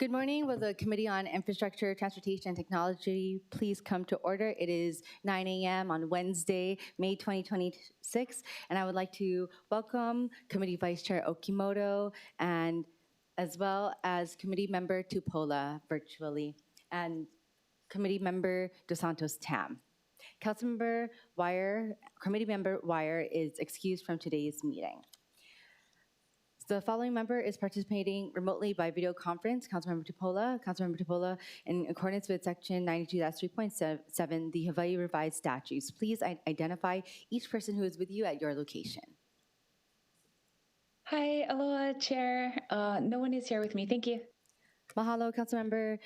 Good morning. Will the Committee on Infrastructure, Transportation, and Technology please come to order? It is 9 a.m. on Wednesday, May 2026, and I would like to welcome Committee Vice Chair Okimoto and as well as Committee Member Tupola virtually and Committee Member Dos Santos Tam. Councilmember Wire, Committee Member Wire is excused from today's meeting. The following member is participating remotely by video conference, Councilmember Tupola. Councilmember Tupola, in accordance with Section 92-3.7, the Hawaii Revised Statutes, please identify each person who is with you at your location. Hi, aloha, Chair. No one is here with me. Thank you. Mahalo, Councilmember.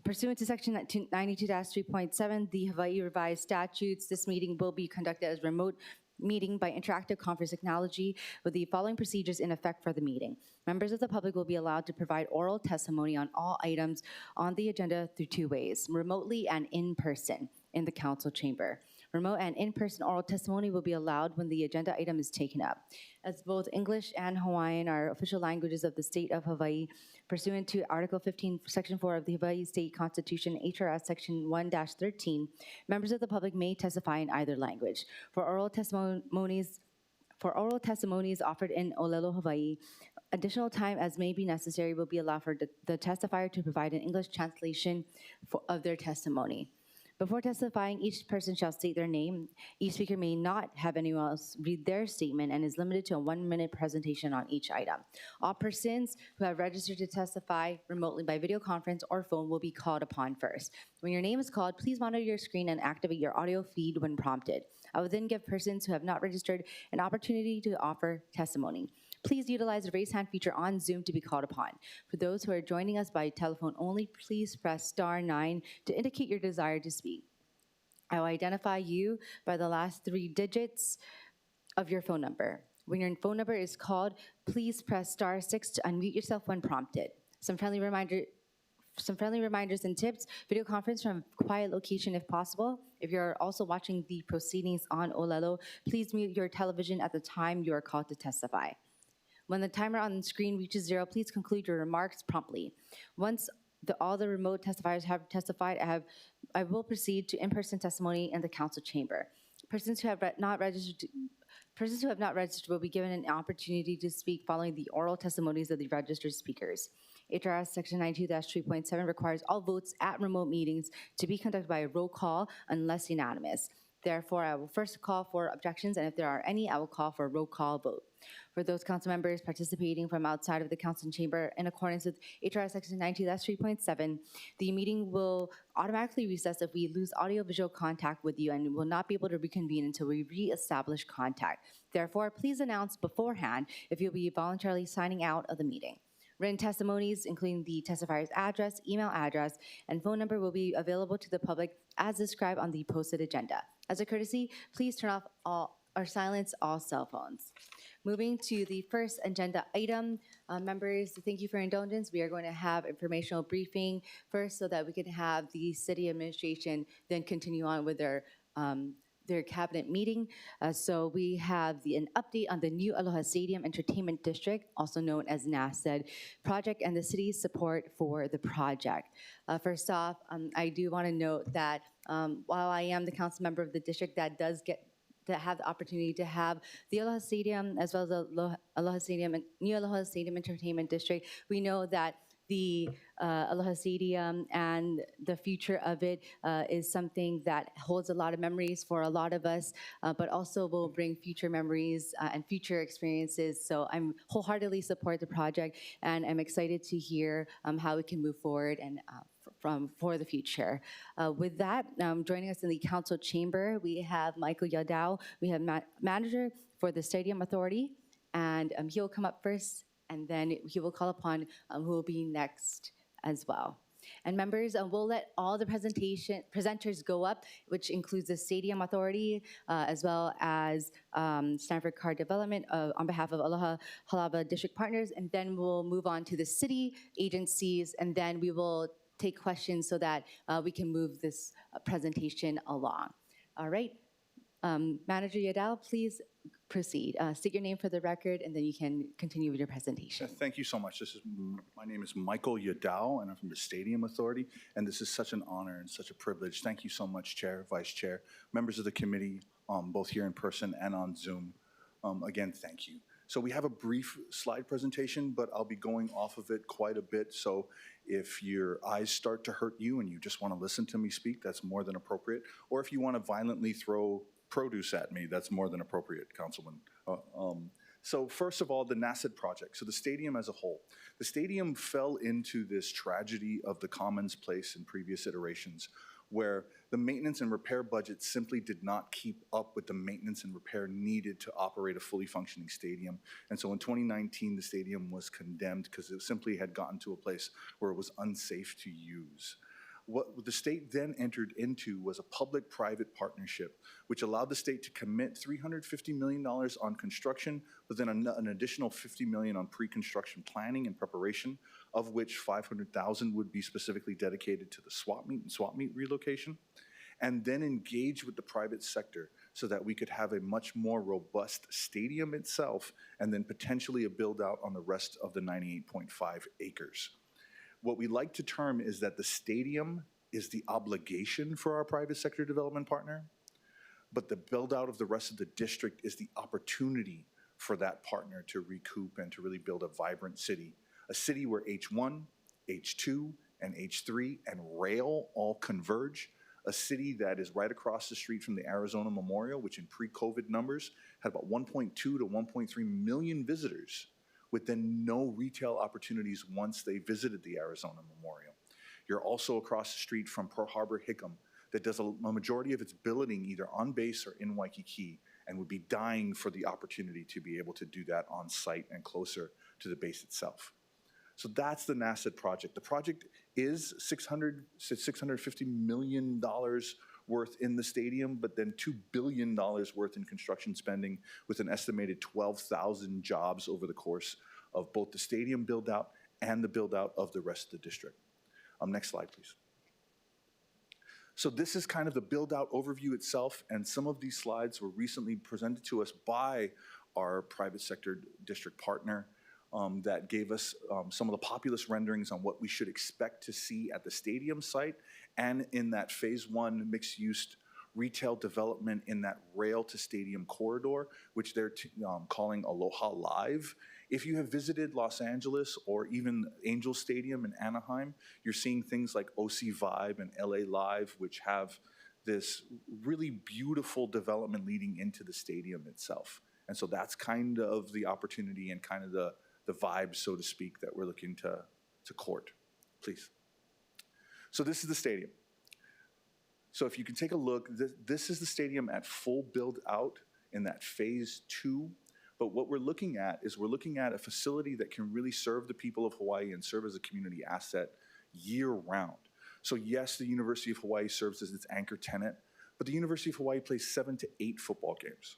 Pursuant to Section 92-3.7, the Hawaii Revised Statutes, this meeting will be conducted as remote meeting by interactive conference technology with the following procedures in effect for the meeting. Members of the public will be allowed to provide oral testimony on all items on the agenda through two ways, remotely and in person in the council chamber. Remote and in-person oral testimony will be allowed when the agenda item is taken up. As both English and Hawaiian are official languages of the state of Hawaii, pursuant to Article 15, Section 4 of the Hawaii State Constitution, HRS Section 1-13, members of the public may testify in either language. For oral testimonies offered in Olelo, Hawaii, additional time as may be necessary will be allowed for the testifier to provide an English translation of their testimony. Before testifying, each person shall state their name. Each speaker may not have anyone else read their statement and is limited to a 1-minute presentation on each item. All persons who have registered to testify remotely by video conference or phone will be called upon first. When your name is called, please monitor your screen and activate your audio feed when prompted. I will then give persons who have not registered an opportunity to offer testimony. Please utilize the raise hand feature on Zoom to be called upon. For those who are joining us by telephone only, please press *9 to indicate your desire to speak. I will identify you by the last 3 digits of your phone number. When your phone number is called, please press *6 to unmute yourself when prompted. Some friendly reminders and tips: video conference from a quiet location if possible. If you're also watching the proceedings on Olelo, please mute your television at the time you are called to testify. When the timer on the screen reaches 0, please conclude your remarks promptly. Once all the remote testifiers have testified, I will proceed to in-person testimony in the council chamber. Persons who have not registered will be given an opportunity to speak following the oral testimonies of the registered speakers. HRS Section 92-3.7 requires all votes at remote meetings to be conducted by a roll call unless unanimous. Therefore, I will first call for objections, and if there are any, I will call for a roll call vote. For those council members participating from outside of the council chamber, in accordance with HRS Section 92-3.7, the meeting will automatically recess if we lose audio-visual contact with you and will not be able to reconvene until we re-establish contact. Therefore, please announce beforehand if you'll be voluntarily signing out of the meeting. Written testimonies, including the testifier's address, email address, and phone number, will be available to the public as described on the posted agenda. As a courtesy, please turn off or silence all cell phones. Moving to the first agenda item, members, thank you for indulgence. We are going to have informational briefing first so that we can have the city administration then continue on with their cabinet meeting. So we have an update on the new Aloha Stadium Entertainment District, also known as NASED project, and the city's support for the project. First off, I do want to note that while I am the council member of the district that does get to have the opportunity to have the Aloha Stadium as well as the Aloha Stadium and new Aloha Stadium Entertainment District, we know that the Aloha Stadium and the future of it is something that holds a lot of memories for a lot of us, but also will bring future memories and future experiences. So I'm wholeheartedly support the project, and I'm excited to hear how we can move forward and for the future. With that, joining us in the council chamber, we have Michael Yadao. We have manager for the Stadium Authority, and he will come up first, and then he will call upon who will be next as well. And members, we'll let all the presenters go up, which includes the Stadium Authority, as well as Stanford Car Development on behalf of Aloha Halava District Partners, and then we'll move on to the city agencies, and then we will take questions so that we can move this presentation along. All right, Manager Yadao, please proceed. State your name for the record, and then you can continue with your presentation. Thank you so much. My name is Michael Yadao, and I'm from the Stadium Authority, and this is such an honor and such a privilege. Thank you so much, Chair, Vice Chair, members of the committee, both here in person and on Zoom. Again, thank you. So we have a brief slide presentation, but I'll be going off of it quite a bit. So if your eyes start to hurt you and you just want to listen to me speak, that's more than appropriate. Or if you want to violently throw produce at me, that's more than appropriate, Councilman. So first of all, the NASED project. So the stadium as a whole. The stadium fell into this tragedy of the Commons Place in previous iterations, where the maintenance and repair budget simply did not keep up with the maintenance and repair needed to operate a fully functioning stadium. And so in 2019, the stadium was condemned because it simply had gotten to a place where it was unsafe to use. What the state then entered into was a public-private partnership, which allowed the state to commit $350 million on construction, but then an additional $50 million on pre-construction planning and preparation, of which $500,000 would be specifically dedicated to the swap meet relocation, and then engage with the private sector so that we could have a much more robust stadium itself, and then potentially a build-out on the rest of the 98.5 acres. What we like to term is that the stadium is the obligation for our private sector development partner, but the build out of the rest of the district is the opportunity for that partner to recoup and to really build a vibrant city. A city where H1, H2, and H3 and rail all converge. A city that is right across the street from the Arizona Memorial, which in pre-COVID numbers had about 1.2 to 1.3 million visitors, with then no retail opportunities once they visited the Arizona Memorial. You're also across the street from Pearl Harbor Hickam that does a majority of its billeting either on base or in Waikiki, and would be dying for the opportunity to be able to do that on site and closer to the base itself. So that's the NASED project. The project is $650 million worth in the stadium, but then $2 billion worth in construction spending, with an estimated 12,000 jobs over the course of both the stadium build out and the build out of the rest of the district. Next slide, please. So this is kind of the build out overview itself, and some of these slides were recently presented to us by our private sector district partner that gave us some of the populous renderings on what we should expect to see at the stadium site and in that phase 1 mixed use retail development in that rail to stadium corridor, which they're calling Aloha Live. If you have visited Los Angeles or even Angel Stadium in Anaheim, you're seeing things like OC Vibe and LA Live, which have this really beautiful development leading into the stadium itself. And so that's kind of the opportunity and kind of the vibe, so to speak, that we're looking to court. Please. So this is the stadium. So if you can take a look, this is the stadium at full build out in that phase 2. But what we're looking at is we're looking at a facility that can really serve the people of Hawaii and serve as a community asset year round. So yes, the University of Hawaii serves as its anchor tenant, but the University of Hawaii plays 7 to 8 football games.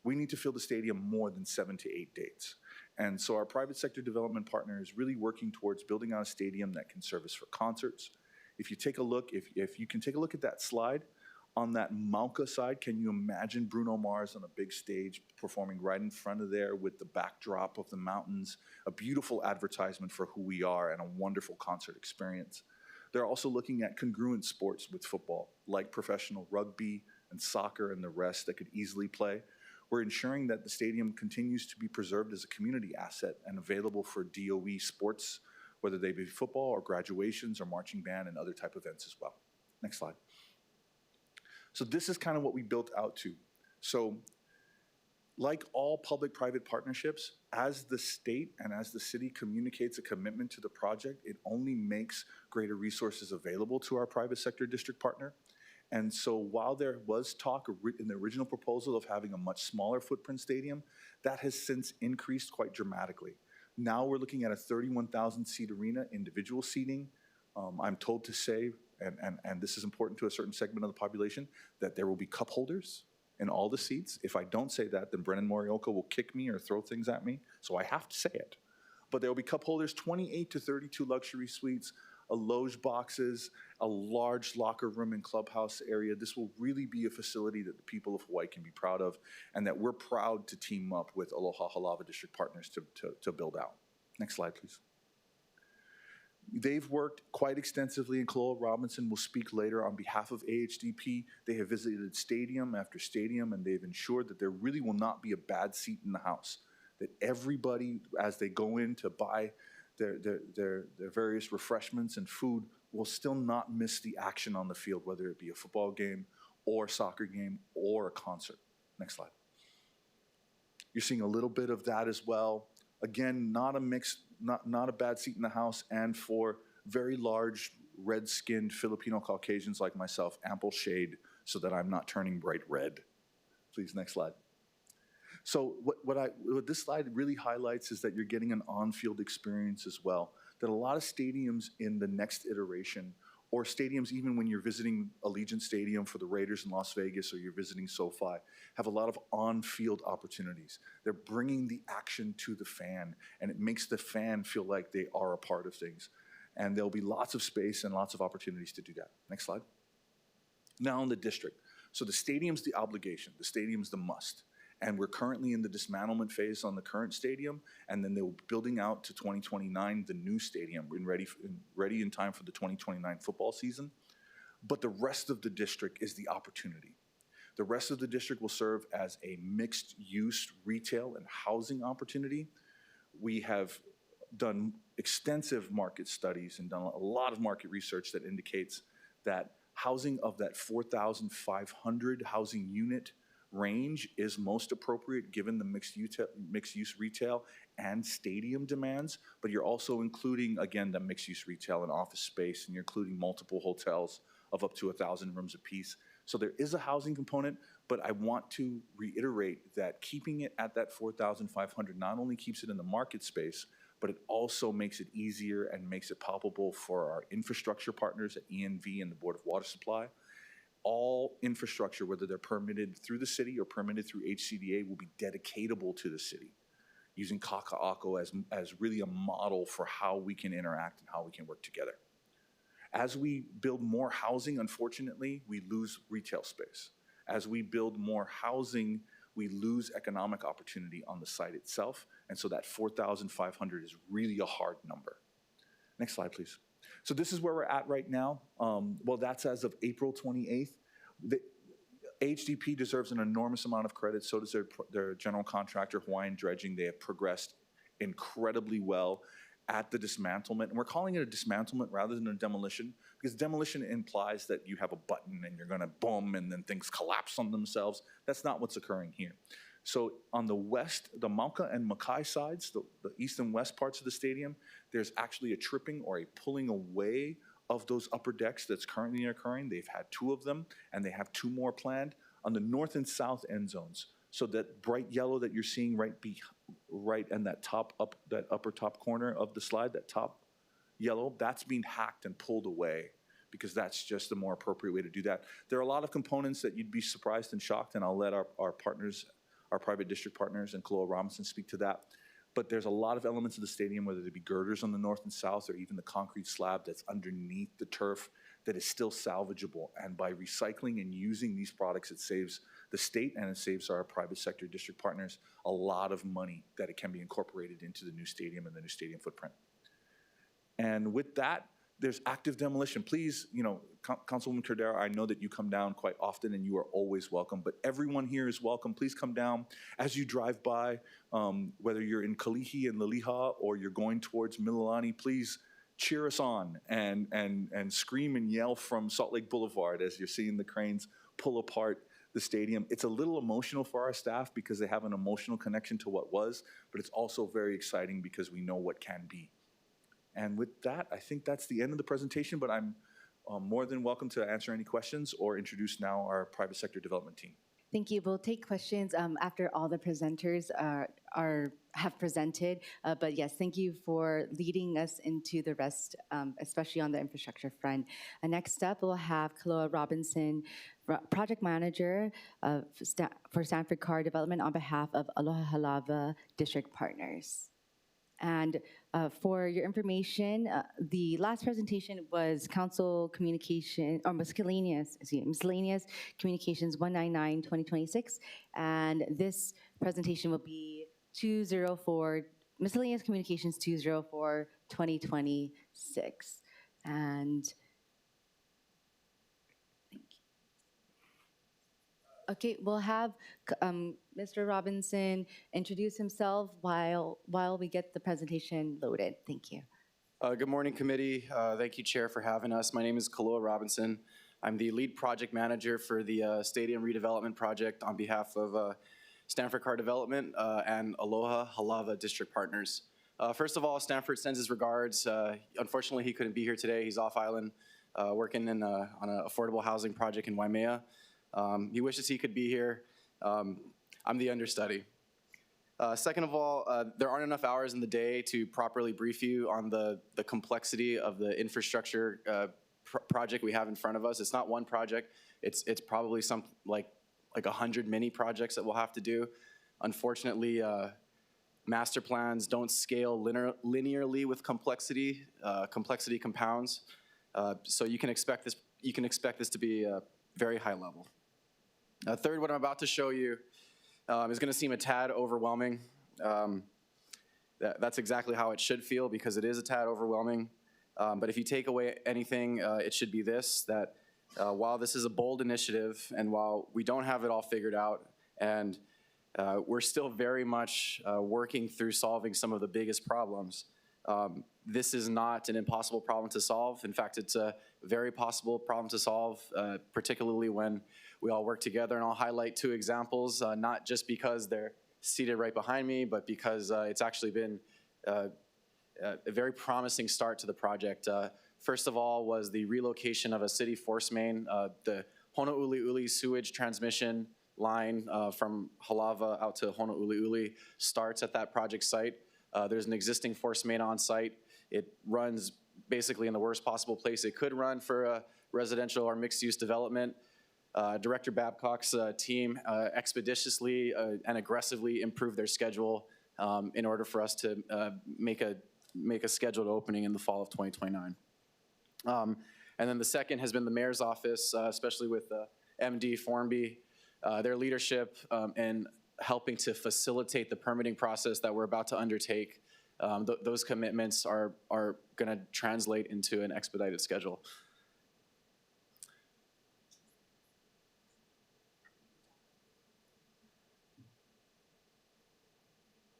We need to fill the stadium more than 7 to 8 dates. And so our private sector development partner is really working towards building out a stadium that can service for concerts. If you take a look, if you can take a look at that slide, on that Mauka side, can you imagine Bruno Mars on a big stage performing right in front of there with the backdrop of the mountains, a beautiful advertisement for who we are and a wonderful concert experience. They're also looking at congruent sports with football, like professional rugby and soccer and the rest that could easily play. We're ensuring that the stadium continues to be preserved as a community asset and available for DOE sports, whether they be football or graduations or marching band and other type events as well. Next slide. So this is kind of what we built out to. So like all public-private partnerships, as the state and as the city communicates a commitment to the project, it only makes greater resources available to our private sector district partner. And so while there was talk in the original proposal of having a much smaller footprint stadium, that has since increased quite dramatically. Now we're looking at a 31,000 seat arena, individual seating. I'm told to say, and this is important to a certain segment of the population, that there will be cup holders in all the seats. If I don't say that, then Brennan Morioka will kick me or throw things at me, so I have to say it. But there will be cup holders, 28 to 32 luxury suites, loge boxes, a large locker room and clubhouse area. This will really be a facility that the people of Hawaii can be proud of, and that we're proud to team up with Aloha Halawa District partners to build out. Next slide, please. They've worked quite extensively, and Chloe Robinson will speak later on behalf of AHDP. They have visited stadium after stadium, and they've ensured that there really will not be a bad seat in the house, that everybody, as they go in to buy their various refreshments and food, will still not miss the action on the field, whether it be a football game or a soccer game or a concert. Next slide. You're seeing a little bit of that as well. Again, not a mixed, not a bad seat in the house, and for very large red-skinned Filipino Caucasians like myself, ample shade so that I'm not turning bright red. Please, next slide. So what this slide really highlights is that you're getting an on-field experience as well, that a lot of stadiums in the next iteration, or stadiums even when you're visiting Allegiant Stadium for the Raiders in Las Vegas, or you're visiting SoFi, have a lot of on-field opportunities. They're bringing the action to the fan, and it makes the fan feel like they are a part of things. And there'll be lots of space and lots of opportunities to do that. Next slide. Now in the district. So the stadium's the obligation, the stadium's the must. And we're currently in the dismantlement phase on the current stadium, and then they're building out to 2029, the new stadium, ready in time for the 2029 football season. But the rest of the district is the opportunity. The rest of the district will serve as a mixed-use retail and housing opportunity. We have done extensive market studies and done a lot of market research that indicates that housing of that 4,500 housing unit range is most appropriate given the mixed-use retail and stadium demands, but you're also including, again, the mixed-use retail and office space, and you're including multiple hotels of up to 1,000 rooms apiece. So there is a housing component, but I want to reiterate that keeping it at that 4,500 not only keeps it in the market space, but it also makes it easier and makes it palpable for our infrastructure partners at ENV and the Board of Water Supply. All infrastructure, whether they're permitted through the city or permitted through HCDA, will be dedicatable to the city, using Kaka'ako as really a model for how we can interact and how we can work together. As we build more housing, unfortunately, we lose retail space. As we build more housing, we lose economic opportunity on the site itself, and so that 4,500 is really a hard number. Next slide, please. So this is where we're at right now. Well, that's as of April 28th. The HDP deserves an enormous amount of credit. So does their general contractor, Hawaiian Dredging. They have progressed incredibly well at the dismantlement. And we're calling it a dismantlement rather than a demolition, because demolition implies that you have a button and you're going to boom and then things collapse on themselves. That's not what's occurring here. So on the west, the Mauka and Makai sides, the east and west parts of the stadium, there's actually a tripping or a pulling away of those upper decks that's currently occurring. They've had 2 of them, and they have 2 more planned on the north and south end zones. So that bright yellow that you're seeing right in that that upper top corner of the slide, that top yellow, that's being hacked and pulled away, because that's just the more appropriate way to do that. There are a lot of components that you'd be surprised and shocked, and I'll let our partners, our private district partners, and Chloe Robinson speak to that. But there's a lot of elements of the stadium, whether they be girders on the north and south, or even the concrete slab that's underneath the turf, that is still salvageable. And by recycling and using these products, it saves the state and it saves our private sector district partners a lot of money that it can be incorporated into the new stadium and the new stadium footprint. And with that, there's active demolition. Please, Councilwoman Cordero, I know that you come down quite often and you are always welcome, but everyone here is welcome. Please come down as you drive by, whether you're in Kalihi and Laliha or you're going towards Mililani, please cheer us on and scream and yell from Salt Lake Boulevard as you're seeing the cranes pull apart the stadium. It's a little emotional for our staff because they have an emotional connection to what was, but it's also very exciting because we know what can be. And with that, I think that's the end of the presentation, but I'm more than welcome to answer any questions or introduce now our private sector development team. Thank you. We'll take questions after all the presenters have presented. But yes, thank you for leading us into the rest, especially on the infrastructure front. Next up, we'll have Chloe Robinson, Project Manager for Sanford Car Development on behalf of Aloha Halawa District Partners. And for your information, the last presentation was Council Communication, or miscellaneous Communications 199-2026, and this presentation will be 204, Miscellaneous Communications 204-2026. And okay, we'll have Mr. Robinson introduce himself while we get the presentation loaded. Thank you. Good morning, committee. Thank you, Chair, for having us. My name is Kaloa Robinson. I'm the lead project manager for the stadium redevelopment project on behalf of Stanford Car Development and ALOHA Halava District Partners. First of all, Stanford sends his regards. Unfortunately, he couldn't be here today. He's off island working on an affordable housing project in Waimea. He wishes he could be here. I'm the understudy. Second of all, there aren't enough hours in the day to properly brief you on the complexity of the infrastructure project we have in front of us. It's not one project. It's probably some like 100 mini projects that we'll have to do. Unfortunately, master plans don't scale linearly with complexity. Complexity compounds. So you can expect this to be very high level. Third, what I'm about to show you is going to seem a tad overwhelming. That's exactly how it should feel because it is a tad overwhelming. But if you take away anything, it should be this, that while this is a bold initiative and while we don't have it all figured out and we're still very much working through solving some of the biggest problems, this is not an impossible problem to solve. In fact, it's a very possible problem to solve, particularly when we all work together. And I'll highlight two examples, not just because they're seated right behind me, but because it's actually been a very promising start to the project. First of all was the relocation of a city force main. The Honolulu sewage transmission line from Halava out to Honolulu starts at that project site. There's an existing force main on site. It runs basically in the worst possible place it could run for a residential or mixed-use development. Director Babcock's team expeditiously and aggressively improved their schedule in order for us to make a scheduled opening in the fall of 2029. And then the second has been the mayor's office, especially with MD Formby, their leadership in helping to facilitate the permitting process that we're about to undertake. Those commitments are going to translate into an expedited schedule.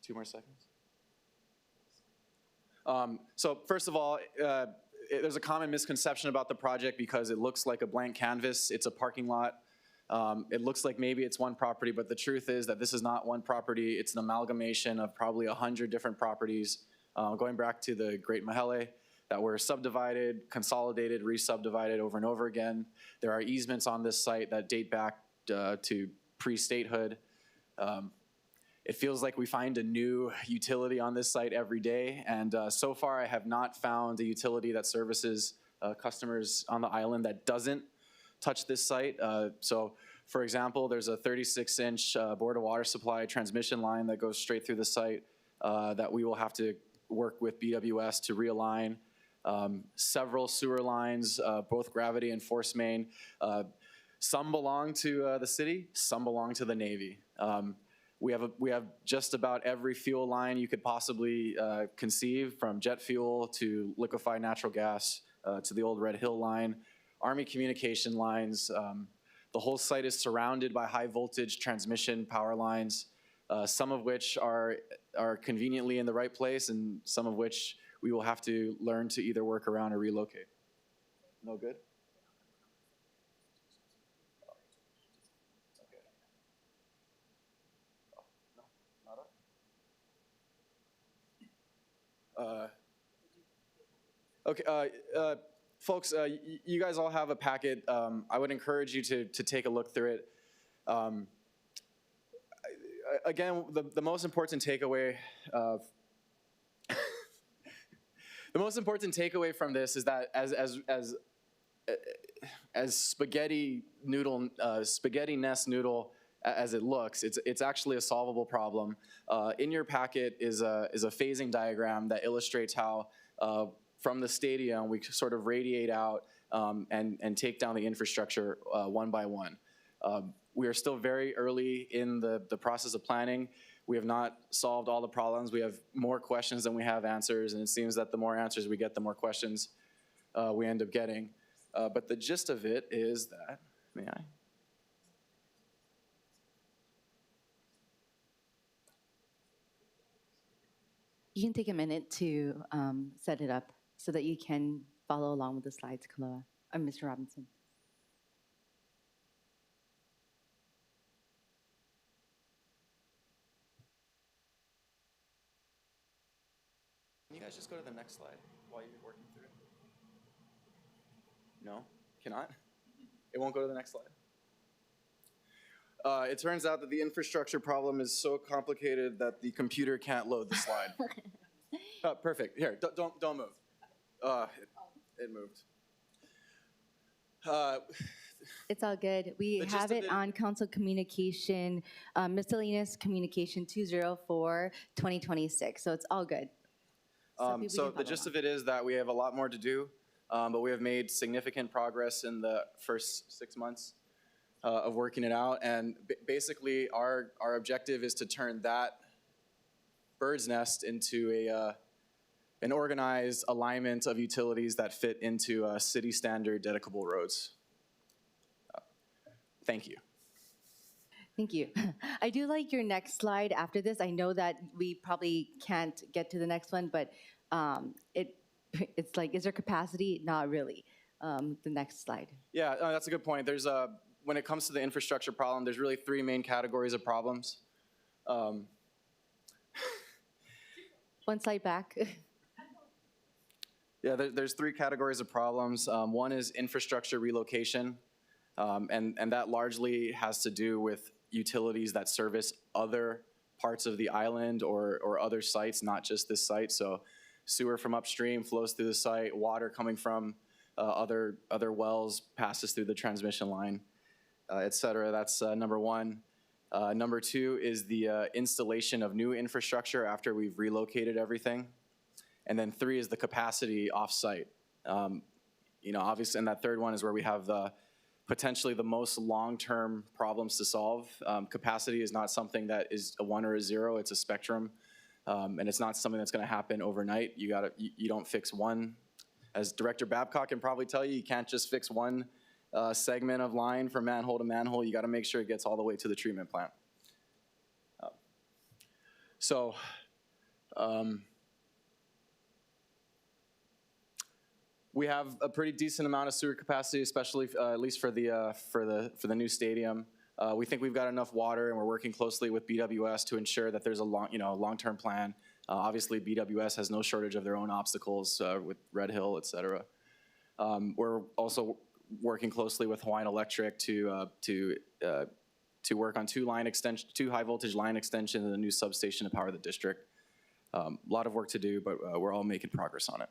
Two more seconds. So first of all, there's a common misconception about the project because it looks like a blank canvas. It's a parking lot. It looks like maybe it's one property, but the truth is that this is not one property. It's an amalgamation of probably 100 different properties, going back to the Great Mahele, that were subdivided, consolidated, re-subdivided over and over again. There are easements on this site that date back to pre-statehood. It feels like we find a new utility on this site every day, and so far I have not found a utility that services customers on the island that doesn't touch this site. So, for example, there's a 36-inch board of water supply transmission line that goes straight through the site that we will have to work with BWS to realign. Several sewer lines, both gravity and force main. Some belong to the city, some belong to the Navy. We have just about every fuel line you could possibly conceive, from jet fuel to liquefied natural gas to the old Red Hill line, Army communication lines. The whole site is surrounded by high voltage transmission power lines, some of which are conveniently in the right place and some of which we will have to learn to either work around or relocate. No good? Okay, folks, you guys all have a packet. I would encourage you to take a look through it. Again, the most important takeaway the most important takeaway from this is that as spaghetti nest noodle as it looks. It's actually a solvable problem. In your packet is a phasing diagram that illustrates how from the stadium we sort of radiate out and take down the infrastructure one by one. We are still very early in the process of planning. We have not solved all the problems. We have more questions than we have answers, and it seems that the more answers we get, the more questions we end up getting. But the gist of it is that, may I? You can take a minute to set it up so that you can follow along with the slides, Kaloa, Mr. Robinson. Can you guys just go to the next slide while you're working through it? No? Cannot? It won't go to the next slide? It turns out that the infrastructure problem is so complicated that the computer can't load the slide. Perfect. Here, don't move. It moved. It's all good. We have it on Council Communication, Miscellaneous Communication 204-2026, so it's all good. So the gist of it is that we have a lot more to do, but we have made significant progress in the first 6 months of working it out. And basically, our objective is to turn that bird's nest into an organized alignment of utilities that fit into city standard dedicable roads. Thank you. Thank you. I do like your next slide after this. I know that we probably can't get to the next one, but it's like, is there capacity? Not really. The next slide. Yeah, that's a good point. There's when it comes to the infrastructure problem, there's really 3 main categories of problems. One slide back. Yeah, there's 3 categories of problems. One is infrastructure relocation, and that largely has to do with utilities that service other parts of the island or other sites, not just this site. So sewer from upstream flows through the site, water coming from other wells passes through the transmission line, et cetera. That's number 1. Number 2 is the installation of new infrastructure after we've relocated everything. And then 3 is the capacity off-site. Obviously, and that third one is where we have potentially the most long-term problems to solve. Capacity is not something that is a 1 or a 0, it's a spectrum. And it's not something that's gonna happen overnight. You don't fix one. As Director Babcock can probably tell you, you can't just fix one segment of line from manhole to manhole. You gotta make sure it gets all the way to the treatment plant. We have a pretty decent amount of sewer capacity, especially at least for the new stadium. We think we've got enough water, and we're working closely with BWS to ensure that there's a long-term plan. Obviously, BWS has no shortage of their own obstacles with Red Hill, et cetera. We're also working closely with Hawaiian Electric to work on 2 high voltage line extensions and a new substation to power the district. A lot of work to do, but we're all making progress on it.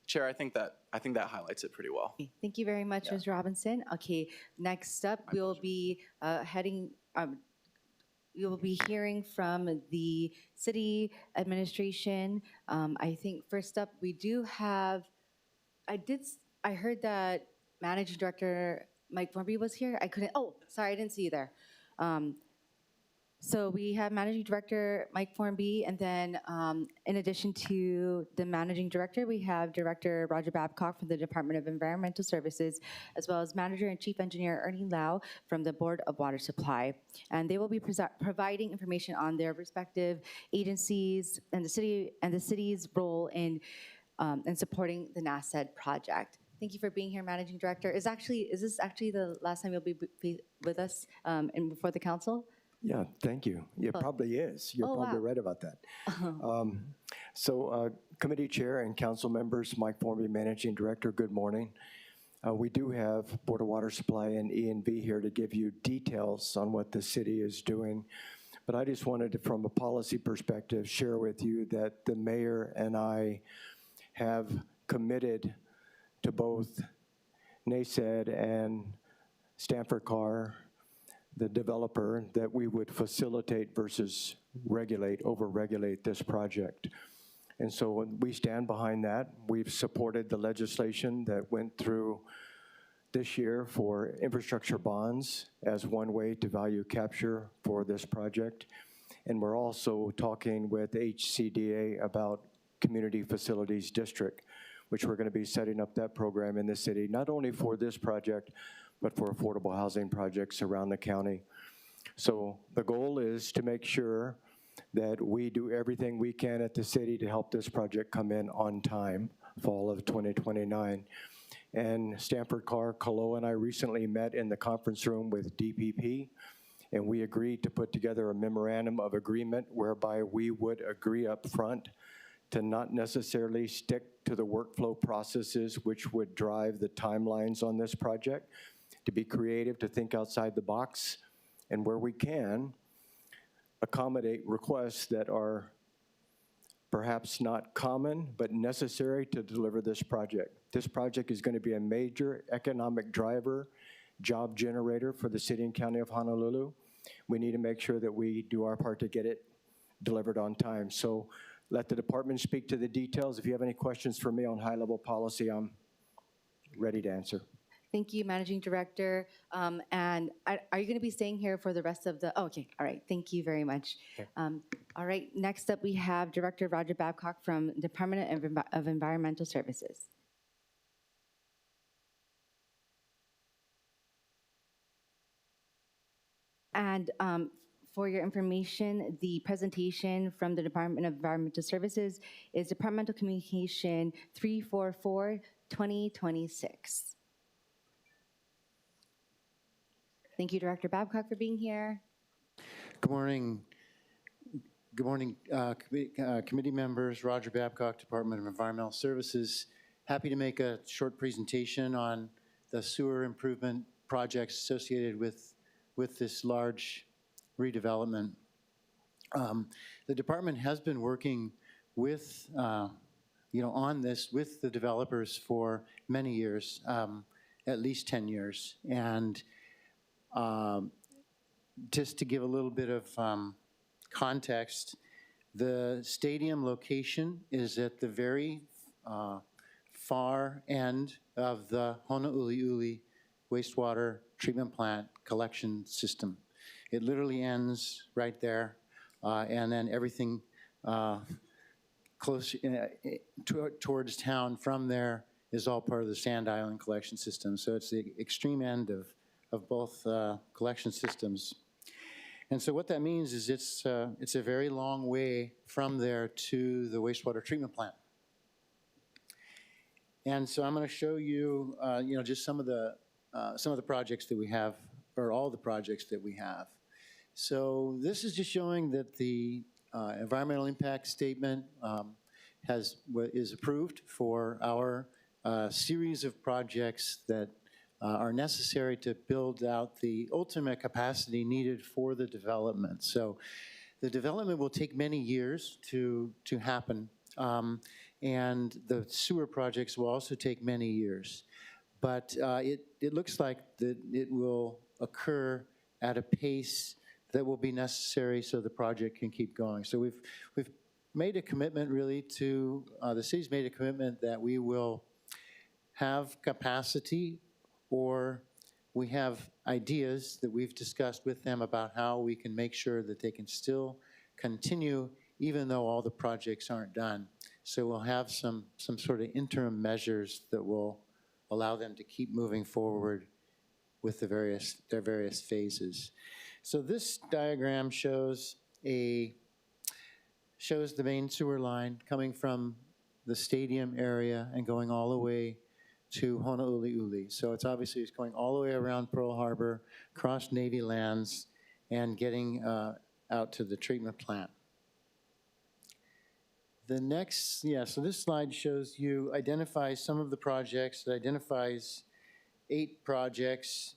Chair, I think that highlights it pretty well. Okay, thank you very much, Ms. Robinson. Okay, next up, we'll be hearing from the city administration. I think first up, we do have, I heard that Managing Director Mike Formby was here. I didn't see you there. So we have Managing Director Mike Formby, and then in addition to the Managing Director, we have Director Roger Babcock from the Department of Environmental Services, as well as Manager and Chief Engineer Ernie Lau from the Board of Water Supply. And they will be providing information on their respective agencies and the city's role in supporting the NASED project. Thank you for being here, Managing Director. Is this actually the last time you'll be with us and before the council? Yeah, thank you. It probably is. You're probably right about that. Committee Chair and Council members, Mike Formby, Managing Director, good morning. We do have Board of Water Supply and E&V here to give you details on what the city is doing. But I just wanted to, from a policy perspective, share with you that the mayor and I have committed to both NASED and Stanford Carr, the developer, that we would facilitate versus regulate, over-regulate this project. And so we stand behind that. We've supported the legislation that went through this year for infrastructure bonds as one way to value capture for this project. And we're also talking with HCDA about Community Facilities District, which we're going to be setting up that program in the city, not only for this project, but for affordable housing projects around the county. So the goal is to make sure that we do everything we can at the city to help this project come in on time, fall of 2029. And Stanford Carr, Kalo, and I recently met in the conference room with DPP, and we agreed to put together a memorandum of agreement whereby we would agree up front to not necessarily stick to the workflow processes which would drive the timelines on this project, to be creative, to think outside the box, and where we can, accommodate requests that are perhaps not common, but necessary to deliver this project. This project is going to be a major economic driver, job generator for the city and county of Honolulu. We need to make sure that we do our part to get it delivered on time. So let the department speak to the details. If you have any questions for me on high-level policy, I'm ready to answer. Thank you, Managing Director. And are you going to be staying here for the rest of the, oh, okay, all right, thank you very much. Okay. All right, next up we have Director Roger Babcock from Department of Environmental Services. And for your information, the presentation from the Department of Environmental Services is Departmental Communication 344-2026. Thank you, Director Babcock, for being here. Good morning. Good morning, committee members. Roger Babcock, Department of Environmental Services. Happy to make a short presentation on the sewer improvement projects associated with this large redevelopment. The department has been working with, on this with the developers for many years, at least 10 years. And just to give a little bit of context, the stadium location is at the very far end of the Honolulu wastewater treatment plant collection system. It literally ends right there, and then everything close towards town from there is all part of the Sand Island collection system. So it's the extreme end of both collection systems. And so what that means is it's a very long way from there to the wastewater treatment plant. And so I'm going to show you, just some of the projects that we have, or all the projects that we have. So this is just showing that the environmental impact statement is approved for our series of projects that are necessary to build out the ultimate capacity needed for the development. So the development will take many years to happen, and the sewer projects will also take many years. But it looks like that it will occur at a pace that will be necessary so the project can keep going. So we've made a commitment really to, the city's made a commitment that we will have capacity, or we have ideas that we've discussed with them about how we can make sure that they can still continue even though all the projects aren't done. So we'll have some sort of interim measures that will allow them to keep moving forward with their various phases. So this diagram shows the main sewer line coming from the stadium area and going all the way to Honolulu. So it's going all the way around Pearl Harbor, across Navy lands, and getting out to the treatment plant. The next, so this slide shows you, identifies some of the projects. It identifies 8 projects.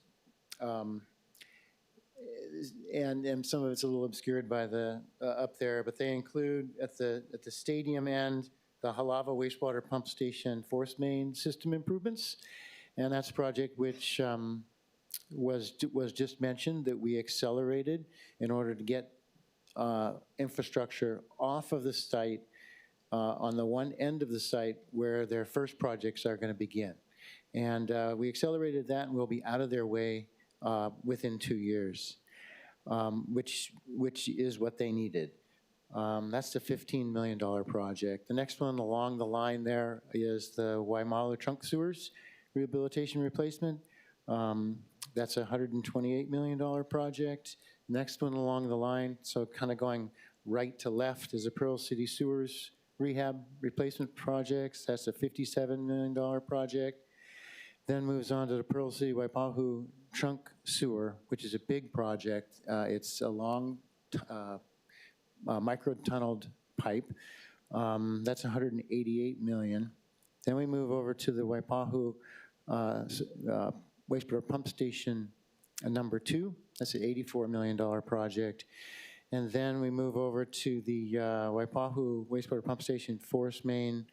and some of it's a little obscured by the, up there, but they include at the stadium end, the Halava wastewater pump station force main system improvements. And that's a project which was just mentioned that we accelerated in order to get infrastructure off of the site on the one end of the site where their first projects are going to begin. And we accelerated that, and we'll be out of their way within 2 years, which is what they needed. That's the $15 million project. The next one along the line there is the Waimalu trunk sewers rehabilitation replacement. That's a $128 million project. Next one along the line, so kind of going right to left, is the Pearl City Sewers Rehab Replacement Projects. That's a $57 million project. Then moves on to the Pearl City Waipahu Trunk Sewer, which is a big project. It's a long micro-tunneled pipe. That's $188 million. Then we move over to the Waipahu wastewater pump station number 2. That's an $84 million project. And then we move over to the Waipahu wastewater pump station force main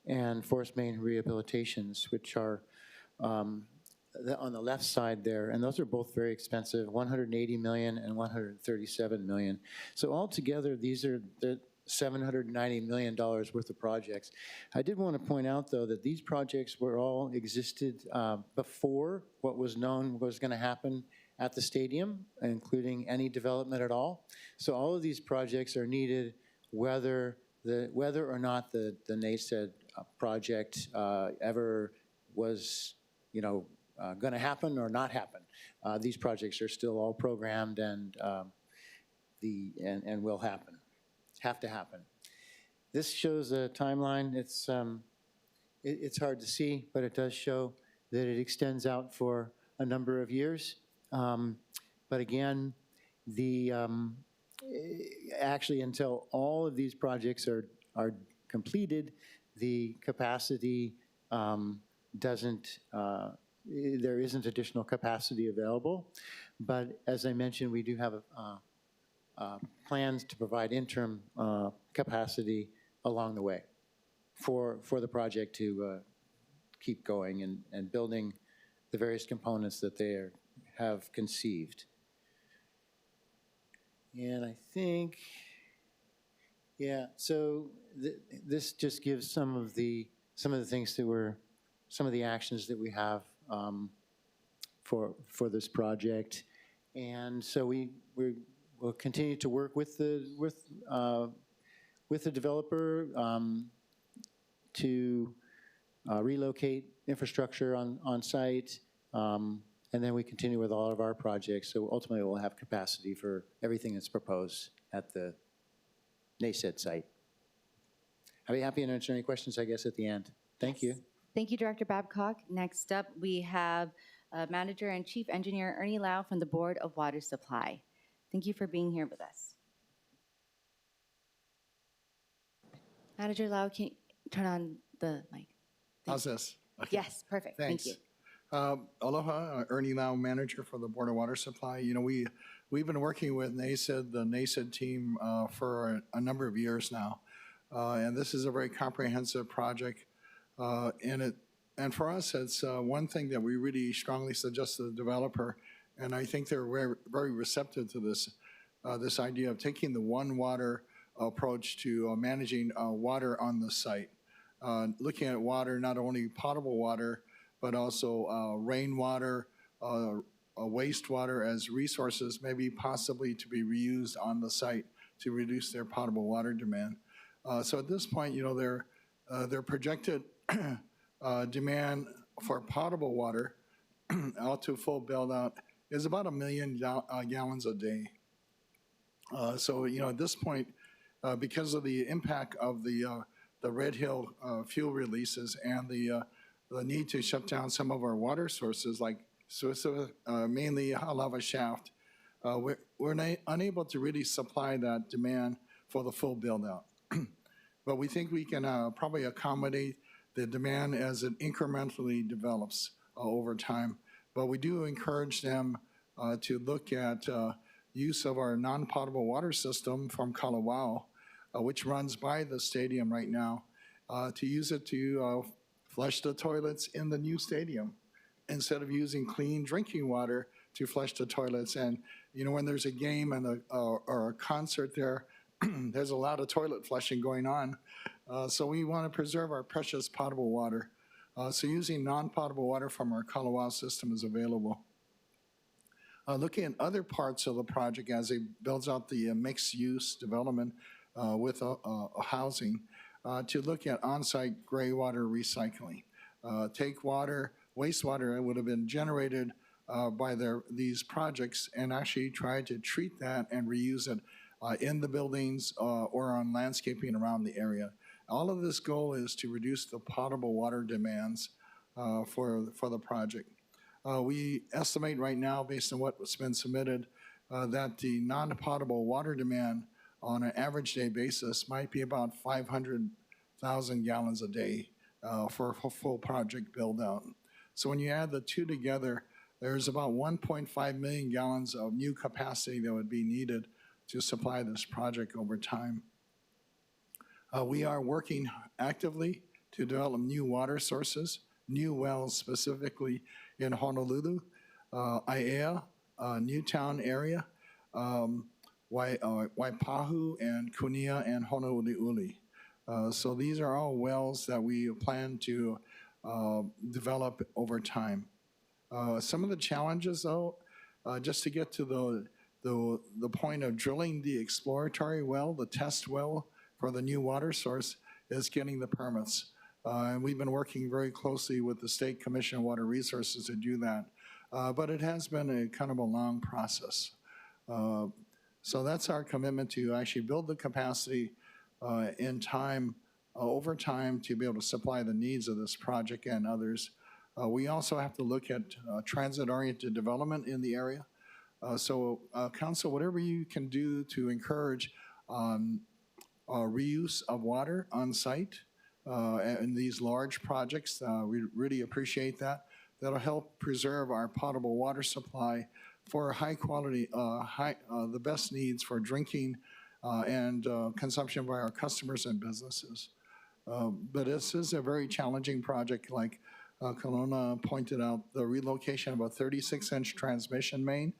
and force main rehabilitations, which are on the left side there, and those are both very expensive, $180 million and $137 million. So altogether, these are the $790 million worth of projects. I did want to point out, though, that these projects were all existed before what was known was going to happen at the stadium, including any development at all. So all of these projects are needed whether or not the NASED project ever was, going to happen or not happen. These projects are still all programmed and will happen, have to happen. This shows a timeline. It's hard to see, but it does show that it extends out for a number of years. But again, actually until all of these projects are completed, the capacity there isn't additional capacity available. But as I mentioned, we do have plans to provide interim capacity along the way for the project to keep going and building the various components that they have conceived. And I think, yeah, so this just gives some of the things that some of the actions that we have for this project. And so we'll continue to work with the developer to relocate infrastructure on site, and then we continue with all of our projects. So ultimately, we'll have capacity for everything that's proposed at the NASED site. I'll be happy to answer any questions, I guess, at the end. Thank you. Thank you, Director Babcock. Next up, we have Manager and Chief Engineer Ernie Lau from the Board of Water Supply. Thank you for being here with us. Manager Lau, can you turn on the mic? How's this? Okay. Yes, perfect. Thanks. Thank you. Aloha, Ernie Lau, Manager for the Board of Water Supply. We've been working with NASED, the NASED team, for a number of years now. And this is a very comprehensive project. And for us, it's one thing that we really strongly suggest to the developer, and I think they're very, very receptive to this idea of taking the one water approach to managing water on the site. Looking at water, not only potable water, but also rainwater, wastewater as resources, maybe possibly to be reused on the site to reduce their potable water demand. So at this point, their projected demand for potable water out to full build out is about 1 million gallons a day. So at this point, because of the impact of the Red Hill fuel releases and the need to shut down some of our water sources, like mainly Halava Shaft, we're unable to really supply that demand for the full build out. But we think we can probably accommodate the demand as it incrementally develops over time. But we do encourage them to look at use of our non-potable water system from Kalawao, which runs by the stadium right now, to use it to flush the toilets in the new stadium instead of using clean drinking water to flush the toilets. And, you know, when there's a game and or a concert there, there's a lot of toilet flushing going on. So we want to preserve our precious potable water. So using non-potable water from our Kalawao system is available. Looking at other parts of the project as it builds out the mixed-use development with housing, to look at on-site gray water recycling. Take water, wastewater that would have been generated by these projects and actually try to treat that and reuse it in the buildings or on landscaping around the area. All of this goal is to reduce the potable water demands for the project. We estimate right now, based on what's been submitted, that the non-potable water demand on an average day basis might be about 500,000 gallons a day for a full project build out. So when you add the two together, there's about 1.5 million gallons of new capacity that would be needed to supply this project over time. We are working actively to develop new water sources, new wells specifically in Honolulu, Aiea, Newtown area, Waipahu, and Kunia, and Honolulu. So these are all wells that we plan to develop over time. Some of the challenges, though, just to get to the point of drilling the exploratory well, the test well for the new water source, is getting the permits. And we've been working very closely with the State Commission on Water Resources to do that. But it has been a kind of a long process. So that's our commitment to actually build the capacity in time, over time, to be able to supply the needs of this project and others. We also have to look at transit-oriented development in the area. So Council, whatever you can do to encourage reuse of water on site in these large projects, we really appreciate that. That'll help preserve our potable water supply for high quality, the best needs for drinking and consumption by our customers and businesses. But this is a very challenging project, like Kelowna pointed out, the relocation of a 36-inch transmission main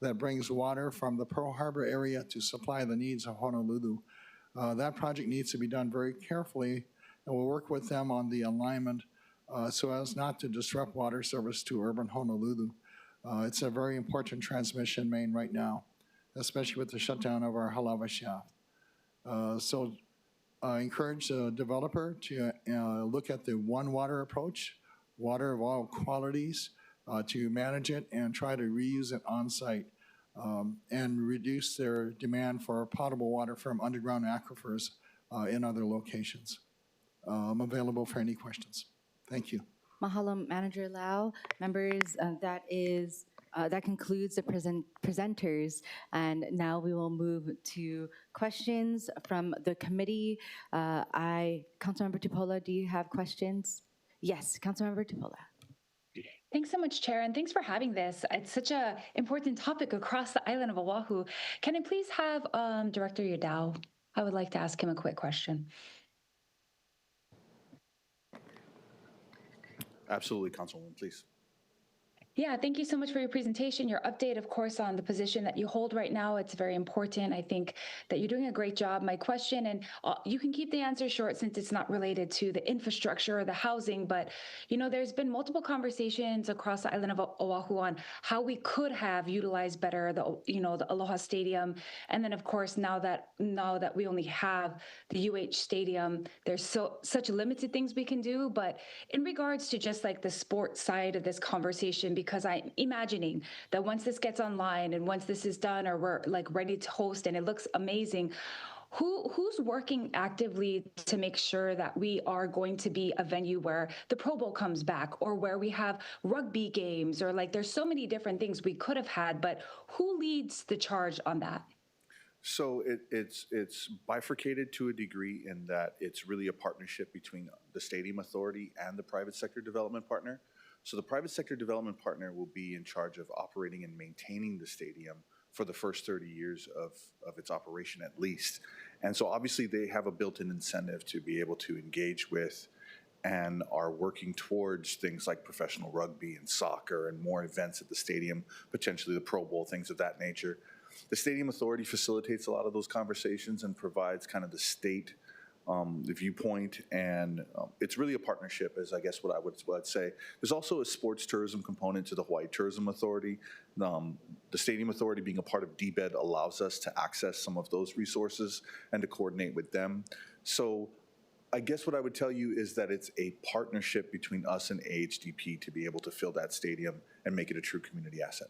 that brings water from the Pearl Harbor area to supply the needs of Honolulu. That project needs to be done very carefully, and we'll work with them on the alignment so as not to disrupt water service to urban Honolulu. It's a very important transmission main right now, especially with the shutdown of our Halawa shaft. So I encourage the developer to look at the one water approach, water of all qualities, to manage it and try to reuse it on site and reduce their demand for potable water from underground aquifers in other locations. I'm available for any questions. Thank you. Mahalo, Manager Lau. Members, that concludes the presenters, and now we will move to questions from the committee. Councilmember Tupola, do you have questions? Yes, Councilmember Tupola. Thanks so much, Chair, and thanks for having this. It's such an important topic across the island of Oahu. Can I please have Director Yadao? I would like to ask him a quick question. Absolutely, Councilwoman, please. Yeah, thank you so much for your presentation, your update, of course, on the position that you hold right now. It's very important. I think that you're doing a great job. My question, and you can keep the answer short since it's not related to the infrastructure or the housing, but, you know, there's been multiple conversations across the island of Oahu on how we could have utilized better the ALOHA Stadium. And then, of course, now that we only have the UH Stadium, there's such limited things we can do. But in regards to just like the sports side of this conversation, because I'm imagining that once this gets online and once this is done or we're like ready to host and it looks amazing, who's working actively to make sure that we are going to be a venue where the Pro Bowl comes back or where we have rugby games or like there's so many different things we could have had, but who leads the charge on that? So it's bifurcated to a degree in that it's really a partnership between the Stadium Authority and the private sector development partner. So the private sector development partner will be in charge of operating and maintaining the stadium for the first 30 years of its operation at least. And so obviously they have a built-in incentive to be able to engage with and are working towards things like professional rugby and soccer and more events at the stadium, potentially the Pro Bowl, things of that nature. The Stadium Authority facilitates a lot of those conversations and provides kind of the state the viewpoint, and it's really a partnership, is I guess what I'd say. There's also a sports tourism component to the Hawaii Tourism Authority. The Stadium Authority being a part of DBED allows us to access some of those resources and to coordinate with them. So I guess what I would tell you is that it's a partnership between us and AHDP to be able to fill that stadium and make it a true community asset.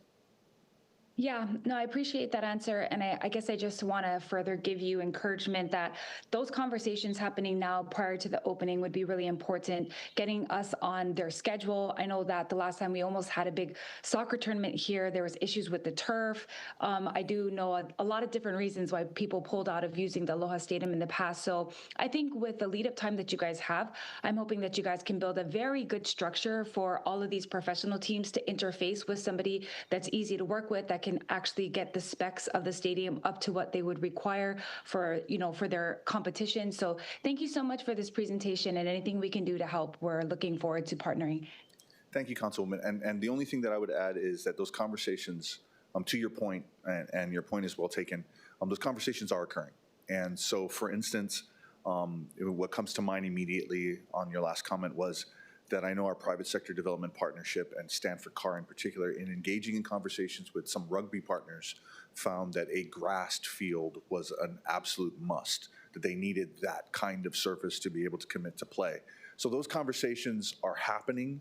Yeah, no, I appreciate that answer. And I guess I just want to further give you encouragement that those conversations happening now prior to the opening would be really important, getting us on their schedule. I know that the last time we almost had a big soccer tournament here, there was issues with the turf. I do know a lot of different reasons why people pulled out of using the Aloha Stadium in the past. So I think with the lead up time that you guys have, I'm hoping that you guys can build a very good structure for all of these professional teams to interface with somebody that's easy to work with, that can actually get the specs of the stadium up to what they would require for, for their competition. So thank you so much for this presentation, and anything we can do to help, we're looking forward to partnering. Thank you, Councilwoman. And the only thing that I would add is that those conversations, to your point, and your point is well taken, those conversations are occurring. And so, for instance, what comes to mind immediately on your last comment was that I know our private sector development partnership and Stanford Carr in particular, in engaging in conversations with some rugby partners, found that a grassed field was an absolute must, that they needed that kind of surface to be able to commit to play. So those conversations are happening,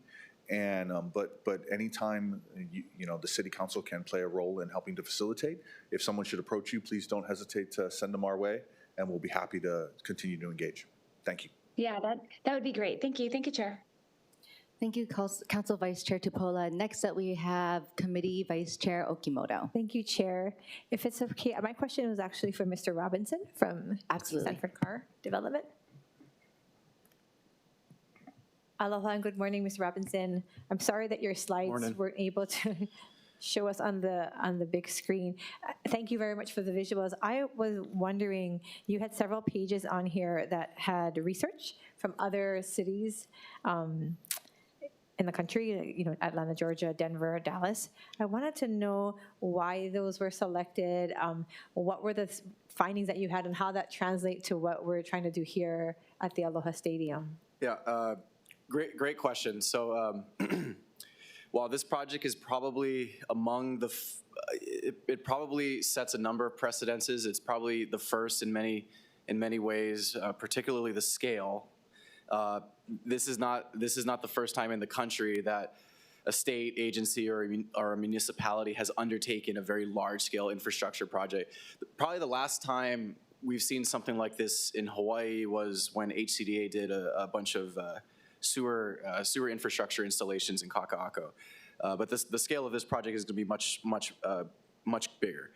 and but anytime the City Council can play a role in helping to facilitate, if someone should approach you, please don't hesitate to send them our way, and we'll be happy to continue to engage. Thank you. Yeah, that would be great. Thank you, Chair. Thank you, Council Vice Chair Tupola. Next up, we have Committee Vice Chair Okimoto. Thank you, Chair. If it's okay, my question was actually for Mr. Robinson from Stanford Carr Development. Aloha and good morning, Mr. Robinson. I'm sorry that your slides weren't able to show us on the big screen. Thank you very much for the visuals. I was wondering, you had several pages on here that had research from other cities in the country, Atlanta, Georgia, Denver, Dallas. I wanted to know why those were selected, what were the findings that you had, and how that translates to what we're trying to do here at the Aloha Stadium. Yeah, great question. So while this project is probably among it probably sets a number of precedences. It's probably the first in many ways, particularly the scale. This is not the first time in the country that a state agency or a municipality has undertaken a very large-scale infrastructure project. Probably the last time we've seen something like this in Hawaii was when HCDA did a bunch of sewer infrastructure installations in Kaka'ako. But the scale of this project is going to be much bigger.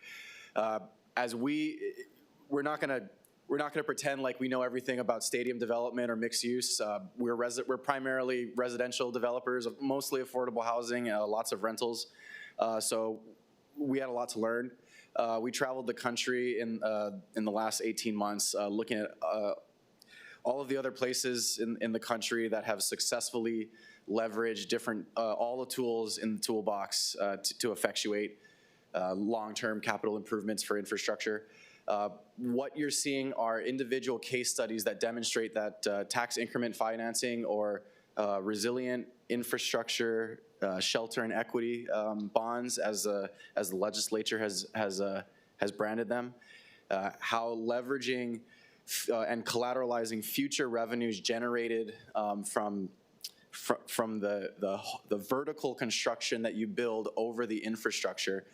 We're not going to pretend like we know everything about stadium development or mixed use. We're primarily residential developers, mostly affordable housing, lots of rentals. So we had a lot to learn. We traveled the country in the last 18 months, looking at all of the other places in the country that have successfully leveraged all the tools in the toolbox to effectuate long-term capital improvements for infrastructure. What you're seeing are individual case studies that demonstrate that tax increment financing or resilient infrastructure, shelter and equity bonds, as the legislature has branded them, how leveraging and collateralizing future revenues generated from the vertical construction that you build over the infrastructure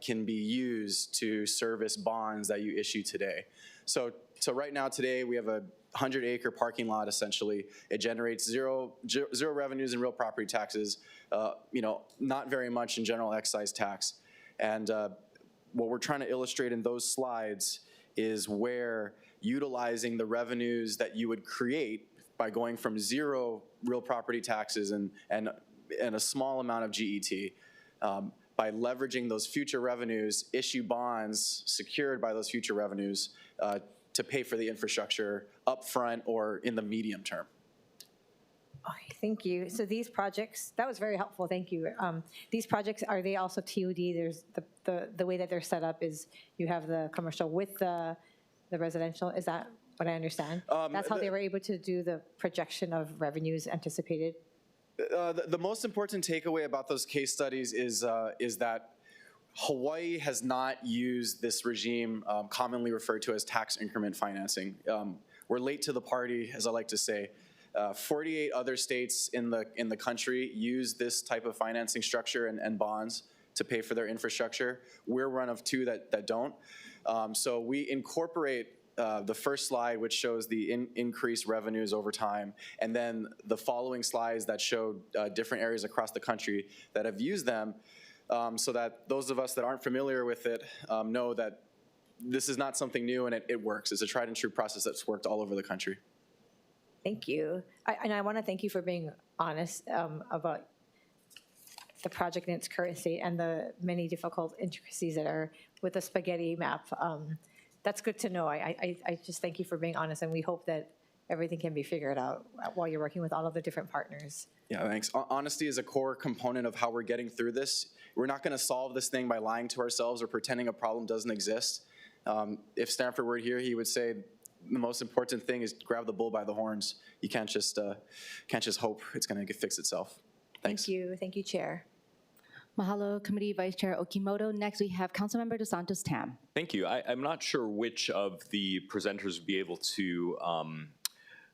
can be used to service bonds that you issue today. So right now, today, we have a 100-acre parking lot, essentially. It generates zero revenues in real property taxes, not very much in general excise tax. And what we're trying to illustrate in those slides is where utilizing the revenues that you would create by going from zero real property taxes and a small amount of GET, by leveraging those future revenues, issue bonds secured by those future revenues to pay for the infrastructure upfront or in the medium term. Okay, thank you. So these projects, that was very helpful, thank you. These projects, are they also TOD? There's the way that they're set up is you have the commercial with the residential, is that what I understand? That's how they were able to do the projection of revenues anticipated? The most important takeaway about those case studies is that Hawaii has not used this regime commonly referred to as tax increment financing. We're late to the party, as I like to say. 48 other states in the country use this type of financing structure and bonds to pay for their infrastructure. We're one of two that don't. So we incorporate the first slide, which shows the increased revenues over time, and then the following slides that show different areas across the country that have used them, so that those of us that aren't familiar with it know that this is not something new and it works. It's a tried and true process that's worked all over the country. Thank you. And I want to thank you for being honest about the project in its current state and the many difficult intricacies that are with the spaghetti map. That's good to know. I just thank you for being honest, and we hope that everything can be figured out while you're working with all of the different partners. Yeah, thanks. Honesty is a core component of how we're getting through this. We're not going to solve this thing by lying to ourselves or pretending a problem doesn't exist. If Stanford were here, he would say the most important thing is grab the bull by the horns. You can't just hope it's going to fix itself. Thanks. Thank you, Chair. Mahalo, Committee Vice Chair Okimoto. Next, we have Councilmember DeSantos Tam. Thank you. I'm not sure which of the presenters would be able to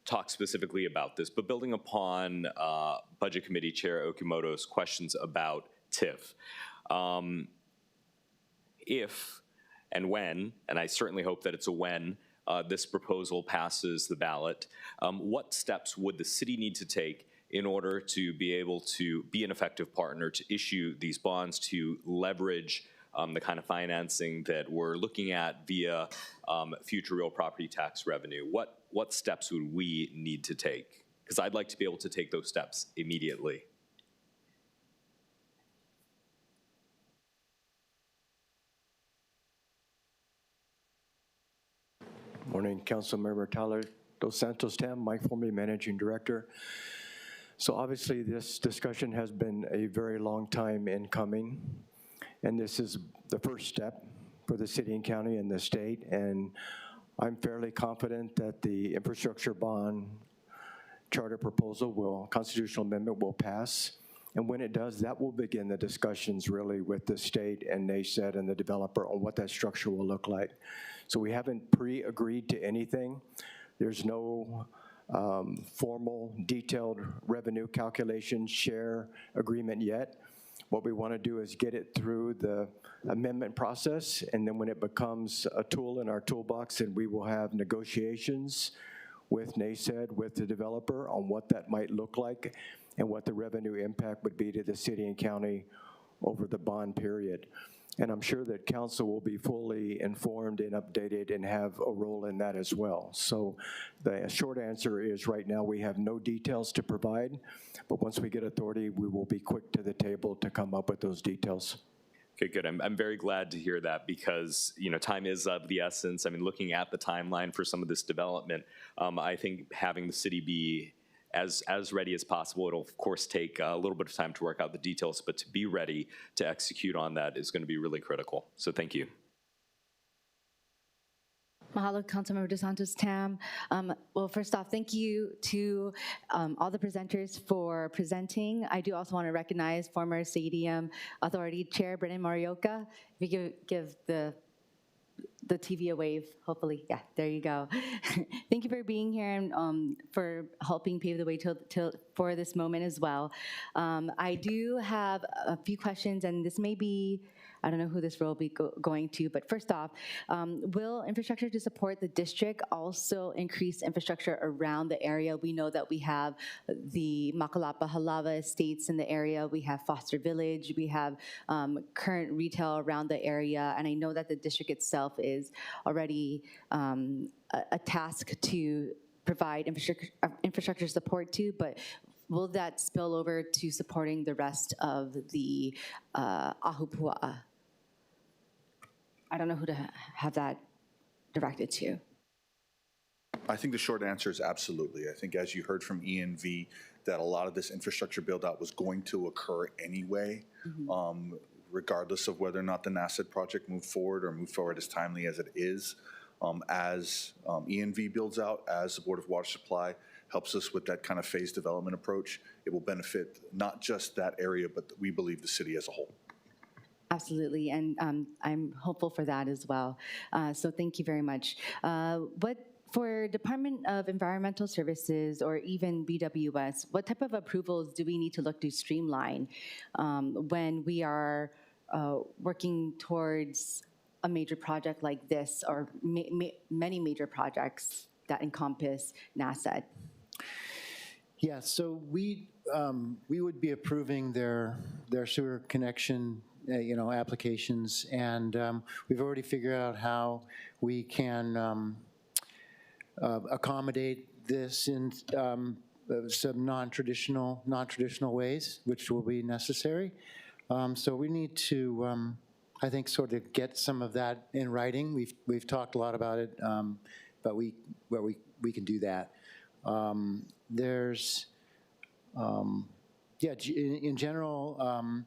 talk specifically about this, but building upon Budget Committee Chair Okimoto's questions about TIF, if and when, and I certainly hope that it's a when, this proposal passes the ballot, what steps would the city need to take in order to be able to be an effective partner to issue these bonds, to leverage the kind of financing that we're looking at via future real property tax revenue? What steps would we need to take? Because I'd like to be able to take those steps immediately. Morning, Councilmember Tyler Dos Santos Tam, Mike Formby, Managing Director. So obviously this discussion has been a very long time in coming, and this is the first step for the city and county and the state, and I'm fairly confident that the infrastructure bond charter proposal constitutional amendment will pass, and when it does, that will begin the discussions really with the state and NASED and the developer on what that structure will look like. So we haven't pre-agreed to anything. There's no formal, detailed revenue calculation share agreement yet. What we want to do is get it through the amendment process, and then when it becomes a tool in our toolbox, then we will have negotiations with NASED, with the developer, on what that might look like and what the revenue impact would be to the city and county over the bond period. And I'm sure that council will be fully informed and updated and have a role in that as well. So the short answer is right now we have no details to provide, but once we get authority, we will be quick to the table to come up with those details. Okay, good. I'm very glad to hear that because, you know, time is of the essence. I mean, looking at the timeline for some of this development, I think having the city be as ready as possible. It'll of course take a little bit of time to work out the details, but to be ready to execute on that is going to be really critical. So thank you. Mahalo, Councilmember DeSantos Tam. Well, first off, thank you to all the presenters for presenting. I do also want to recognize former Stadium Authority Chair Brennan Morioka. If you give the TV a wave, hopefully. Yeah, there you go. Thank you for being here and for helping pave the way for this moment as well. I do have a few questions, and this may be, I don't know who this will be going to, but first off, will infrastructure to support the district also increase infrastructure around the area? We know that we have the Makalapa Halawa estates in the area, we have Foster Village, we have current retail around the area, and I know that the district itself is already a task to provide infrastructure support to, but will that spill over to supporting the rest of the Ahupua'a? I don't know who to have that directed to. I think the short answer is absolutely. I think as you heard from ENV, that a lot of this infrastructure build-out was going to occur anyway, regardless of whether or not the NASED project moved forward as timely as it is. As ENV builds out, as the Board of Water Supply helps us with that kind of phased development approach, it will benefit not just that area, but we believe the city as a whole. Absolutely, and I'm hopeful for that as well. So thank you very much. For Department of Environmental Services or even BWS, what type of approvals do we need to look to streamline when we are working towards a major project like this, or many major projects that encompass NASED? Yeah, so we would be approving their sewer connection applications, and we've already figured out how we can accommodate this in some non-traditional ways, which will be necessary. So we need to, I think, sort of get some of that in writing. We've talked a lot about it, but we can do that. There's, in general,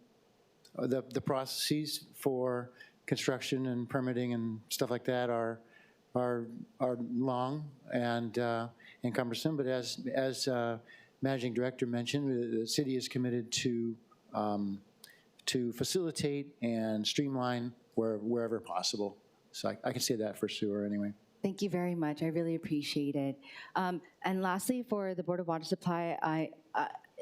the processes for construction and permitting and stuff like that are long and cumbersome, but as Managing Director mentioned, the city is committed to facilitate and streamline wherever possible. So I can say that for sewer anyway. Thank you very much. I really appreciate it. And lastly, for the Board of Water Supply,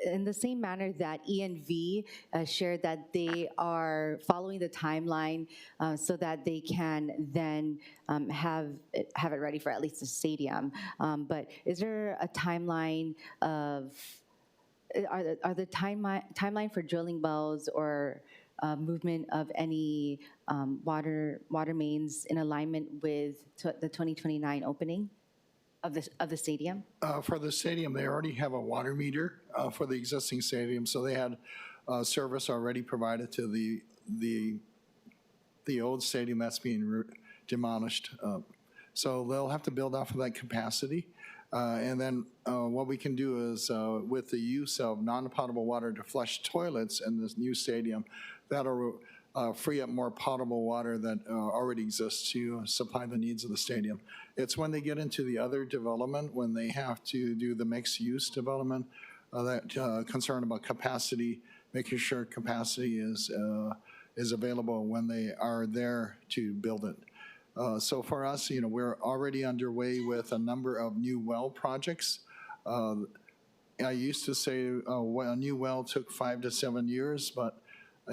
in the same manner that ENV shared that they are following the timeline so that they can then have it ready for at least the stadium. But is there a timeline of, are the timeline for drilling wells or movement of any water mains in alignment with the 2029 opening of the stadium? For the stadium, they already have a water meter for the existing stadium, so they had service already provided to the old stadium that's being demolished. So they'll have to build off of that capacity. And then what we can do is with the use of non-potable water to flush toilets in this new stadium, that'll free up more potable water that already exists to supply the needs of the stadium. It's when they get into the other development, when they have to do the mixed-use development, that concern about capacity, making sure capacity is available when they are there to build it. So for us, we're already underway with a number of new well projects. I used to say a new well took 5 to 7 years, but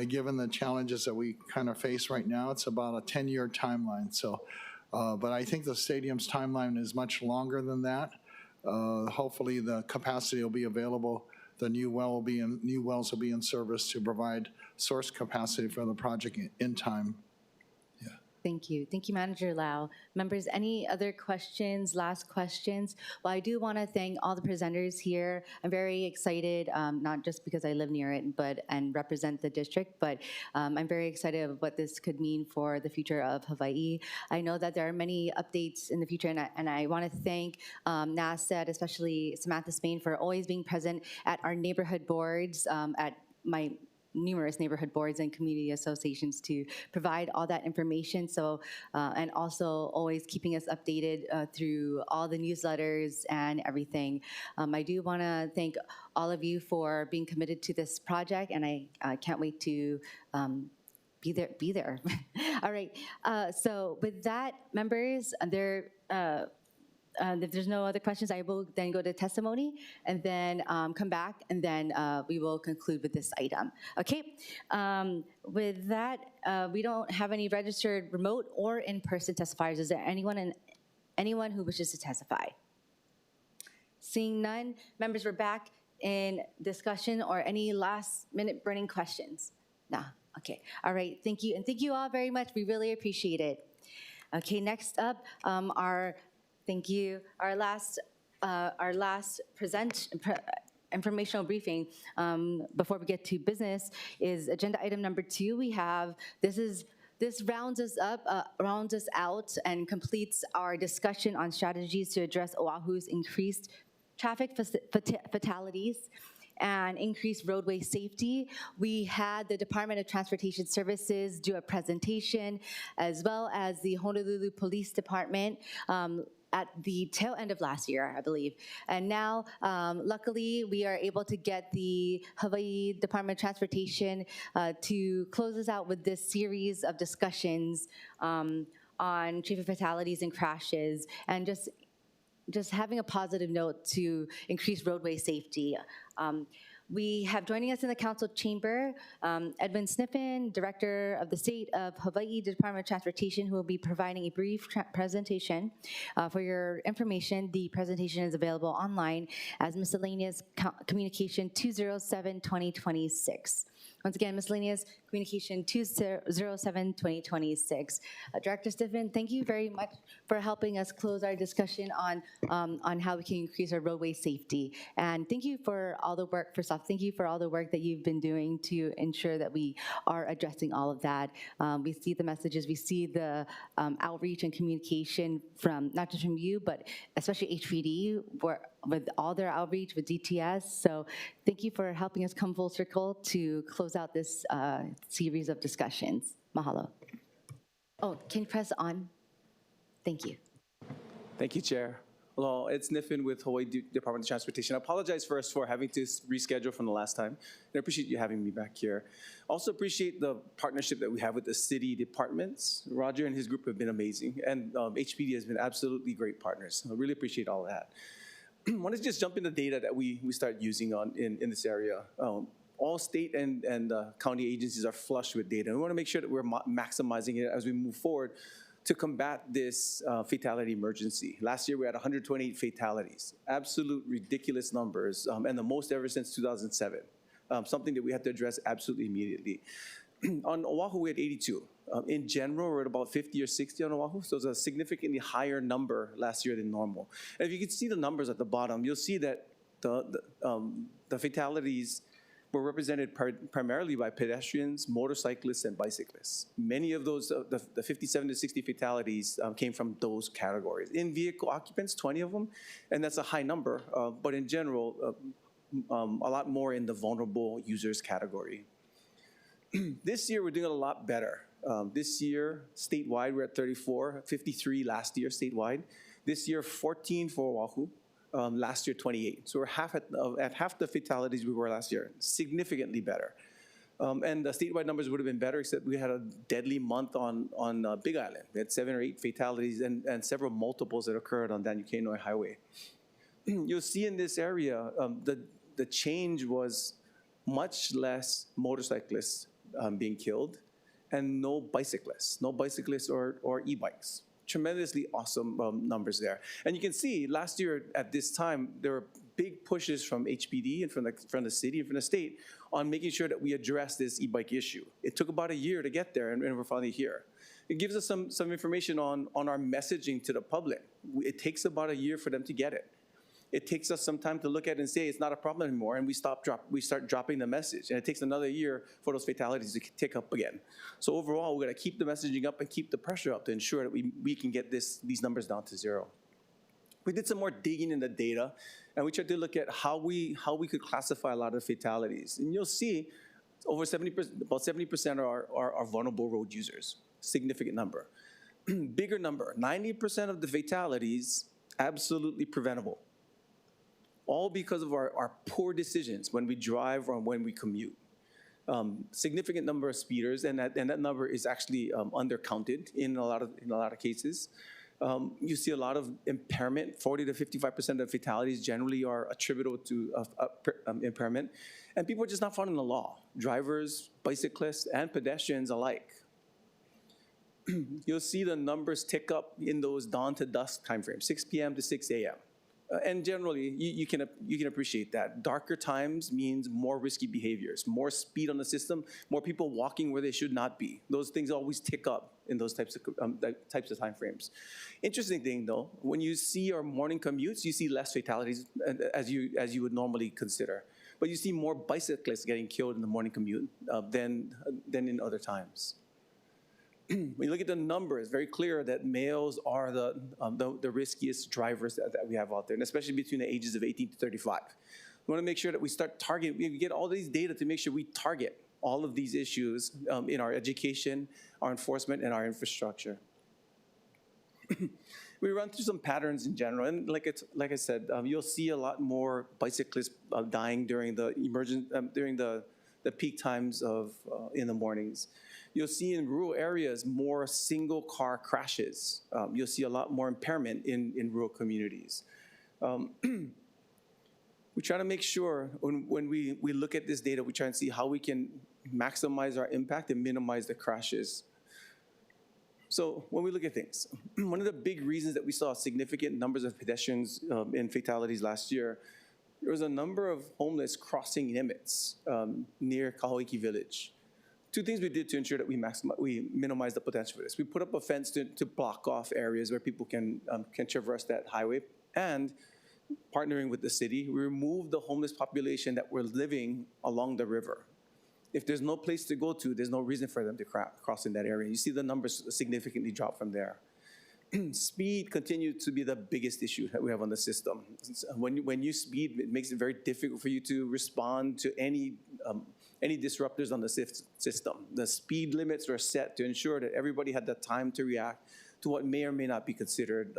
given the challenges that we kind of face right now, it's about a 10-year timeline. So, but I think the stadium's timeline is much longer than that. Hopefully the capacity will be available. The new wells will be in service to provide source capacity for the project in time. Thank you. Thank you, Manager Lau. Members, any other questions, last questions? Well, I do want to thank all the presenters here. I'm very excited, not just because I live near it and represent the district, but I'm very excited of what this could mean for the future of Hawaii. I know that there are many updates in the future, and I want to thank NASED, especially Samantha Spain, for always being present at our neighborhood boards, at my numerous neighborhood boards and community associations to provide all that information. So, and also always keeping us updated through all the newsletters and everything. I do want to thank all of you for being committed to this project, and I can't wait to be there. All right. So with that, members, if there's no other questions, I will then go to testimony and then come back, and then we will conclude with this item. Okay, with that, we don't have any registered remote or in-person testifiers. Is there anyone who wishes to testify? Seeing none, members, we're back in discussion, or any last-minute burning questions? No, okay, all right, thank you, and thank you all very much. We really appreciate it. Okay, next up, Thank you. Our last informational briefing before we get to business is agenda item number 2. We have, this rounds us out and completes our discussion on strategies to address Oahu's increased traffic fatalities and increased roadway safety. We had the Department of Transportation Services do a presentation, as well as the Honolulu Police Department at the tail end of last year, I believe. And now, luckily, we are able to get the Hawaii Department of Transportation to close us out with this series of discussions on traffic fatalities and crashes, and just having a positive note to increase roadway safety. We have joining us in the council chamber, Edwin Sniffen, Director of the State of Hawaii Department of Transportation, who will be providing a brief presentation. For your information, the presentation is available online as Miscellaneous Communication 207-2026. Once again, Miscellaneous Communication 207-2026. Director Stiffen, thank you very much for helping us close our discussion on how we can increase our roadway safety. And thank you for all the work, first off, thank you for all the work that you've been doing to ensure that we are addressing all of that. We see the messages, we see the outreach and communication from, not just from you, but especially HPD, with all their outreach with DTS. So thank you for helping us come full circle to close out this series of discussions. Mahalo. Oh, can you press on? Thank you. Thank you, Chair. Hello, it's Niffin with Hawaii Department of Transportation. I apologize first for having to reschedule from the last time, and I appreciate you having me back here. Also appreciate the partnership that we have with the city departments. Roger and his group have been amazing, and HPD has been absolutely great partners. I really appreciate all of that. I want to just jump into data that we start using in this area. All state and county agencies are flush with data. We want to make sure that we're maximizing it as we move forward to combat this fatality emergency. Last year we had 128 fatalities, absolute ridiculous numbers, and the most ever since 2007. Something that we had to address absolutely immediately. On Oahu, we had 82. In general, we're at about 50 or 60 on Oahu, so it's a significantly higher number last year than normal. And if you can see the numbers at the bottom, you'll see that the fatalities were represented primarily by pedestrians, motorcyclists, and bicyclists. Many of those, the 57 to 60 fatalities came from those categories. In vehicle occupants, 20 of them, and that's a high number, but in general, a lot more in the vulnerable users category. This year, we're doing a lot better. This year, statewide, we're at 34, 53 last year statewide. This year, 14 for Oahu. Last year, 28. So we're at half the fatalities we were last year, significantly better. And the statewide numbers would have been better, except we had a deadly month on Big Island. We had 7 or 8 fatalities and several multiples that occurred on Danyukenoi Highway. You'll see in this area, the change was much less motorcyclists being killed and no bicyclists or e-bikes. Tremendously awesome numbers there. And you can see last year at this time, there were big pushes from HPD and from the city and from the state on making sure that we address this e-bike issue. It took about a year to get there, and we're finally here. It gives us some information on our messaging to the public. It takes about a year for them to get it. It takes us some time to look at it and say it's not a problem anymore, and we start dropping the message. And it takes another year for those fatalities to tick up again. So overall, we're gonna keep the messaging up and keep the pressure up to ensure that we can get these numbers down to 0. We did some more digging in the data, and we tried to look at how we could classify a lot of fatalities. And you'll see over 70%, about 70% are vulnerable road users, significant number. Bigger number, 90% of the fatalities, absolutely preventable. All because of our poor decisions when we drive or when we commute. Significant number of speeders, and that number is actually undercounted in a lot of cases. You see a lot of impairment. 40 to 55% of fatalities generally are attributable to impairment, and people are just not following the law. Drivers, bicyclists, and pedestrians alike. You'll see the numbers tick up in those dawn to dusk timeframes, 6 p.m. to 6 a.m. And generally, you can appreciate that. Darker times means more risky behaviors, more speed on the system, more people walking where they should not be. Those things always tick up in those types of time frames. Interesting thing though, when you see our morning commutes, you see less fatalities as you would normally consider. But you see more bicyclists getting killed in the morning commute than in other times. When you look at the numbers, very clear that males are the riskiest drivers that we have out there, and especially between the ages of 18 to 35. We want to make sure that we start targeting, we get all these data to make sure we target all of these issues in our education, our enforcement, and our infrastructure. We run through some patterns in general, and like I said, you'll see a lot more bicyclists dying during the peak times of in the mornings. You'll see in rural areas more single car crashes. You'll see a lot more impairment in rural communities. We try to make sure when we look at this data, we try and see how we can maximize our impact and minimize the crashes. So when we look at things, one of the big reasons that we saw significant numbers of pedestrians in fatalities last year, there was a number of homeless crossing limits near Kahoiki Village. Two things we did to ensure that we minimize the potential for this. We put up a fence to block off areas where people can traverse that highway, and partnering with the city, we removed the homeless population that were living along the river. If there's no place to go to, there's no reason for them to cross in that area. You see the numbers significantly drop from there. Speed continues to be the biggest issue that we have on the system. When you speed, it makes it very difficult for you to respond to any disruptors on the system. The speed limits are set to ensure that everybody had the time to react to what may or may not be considered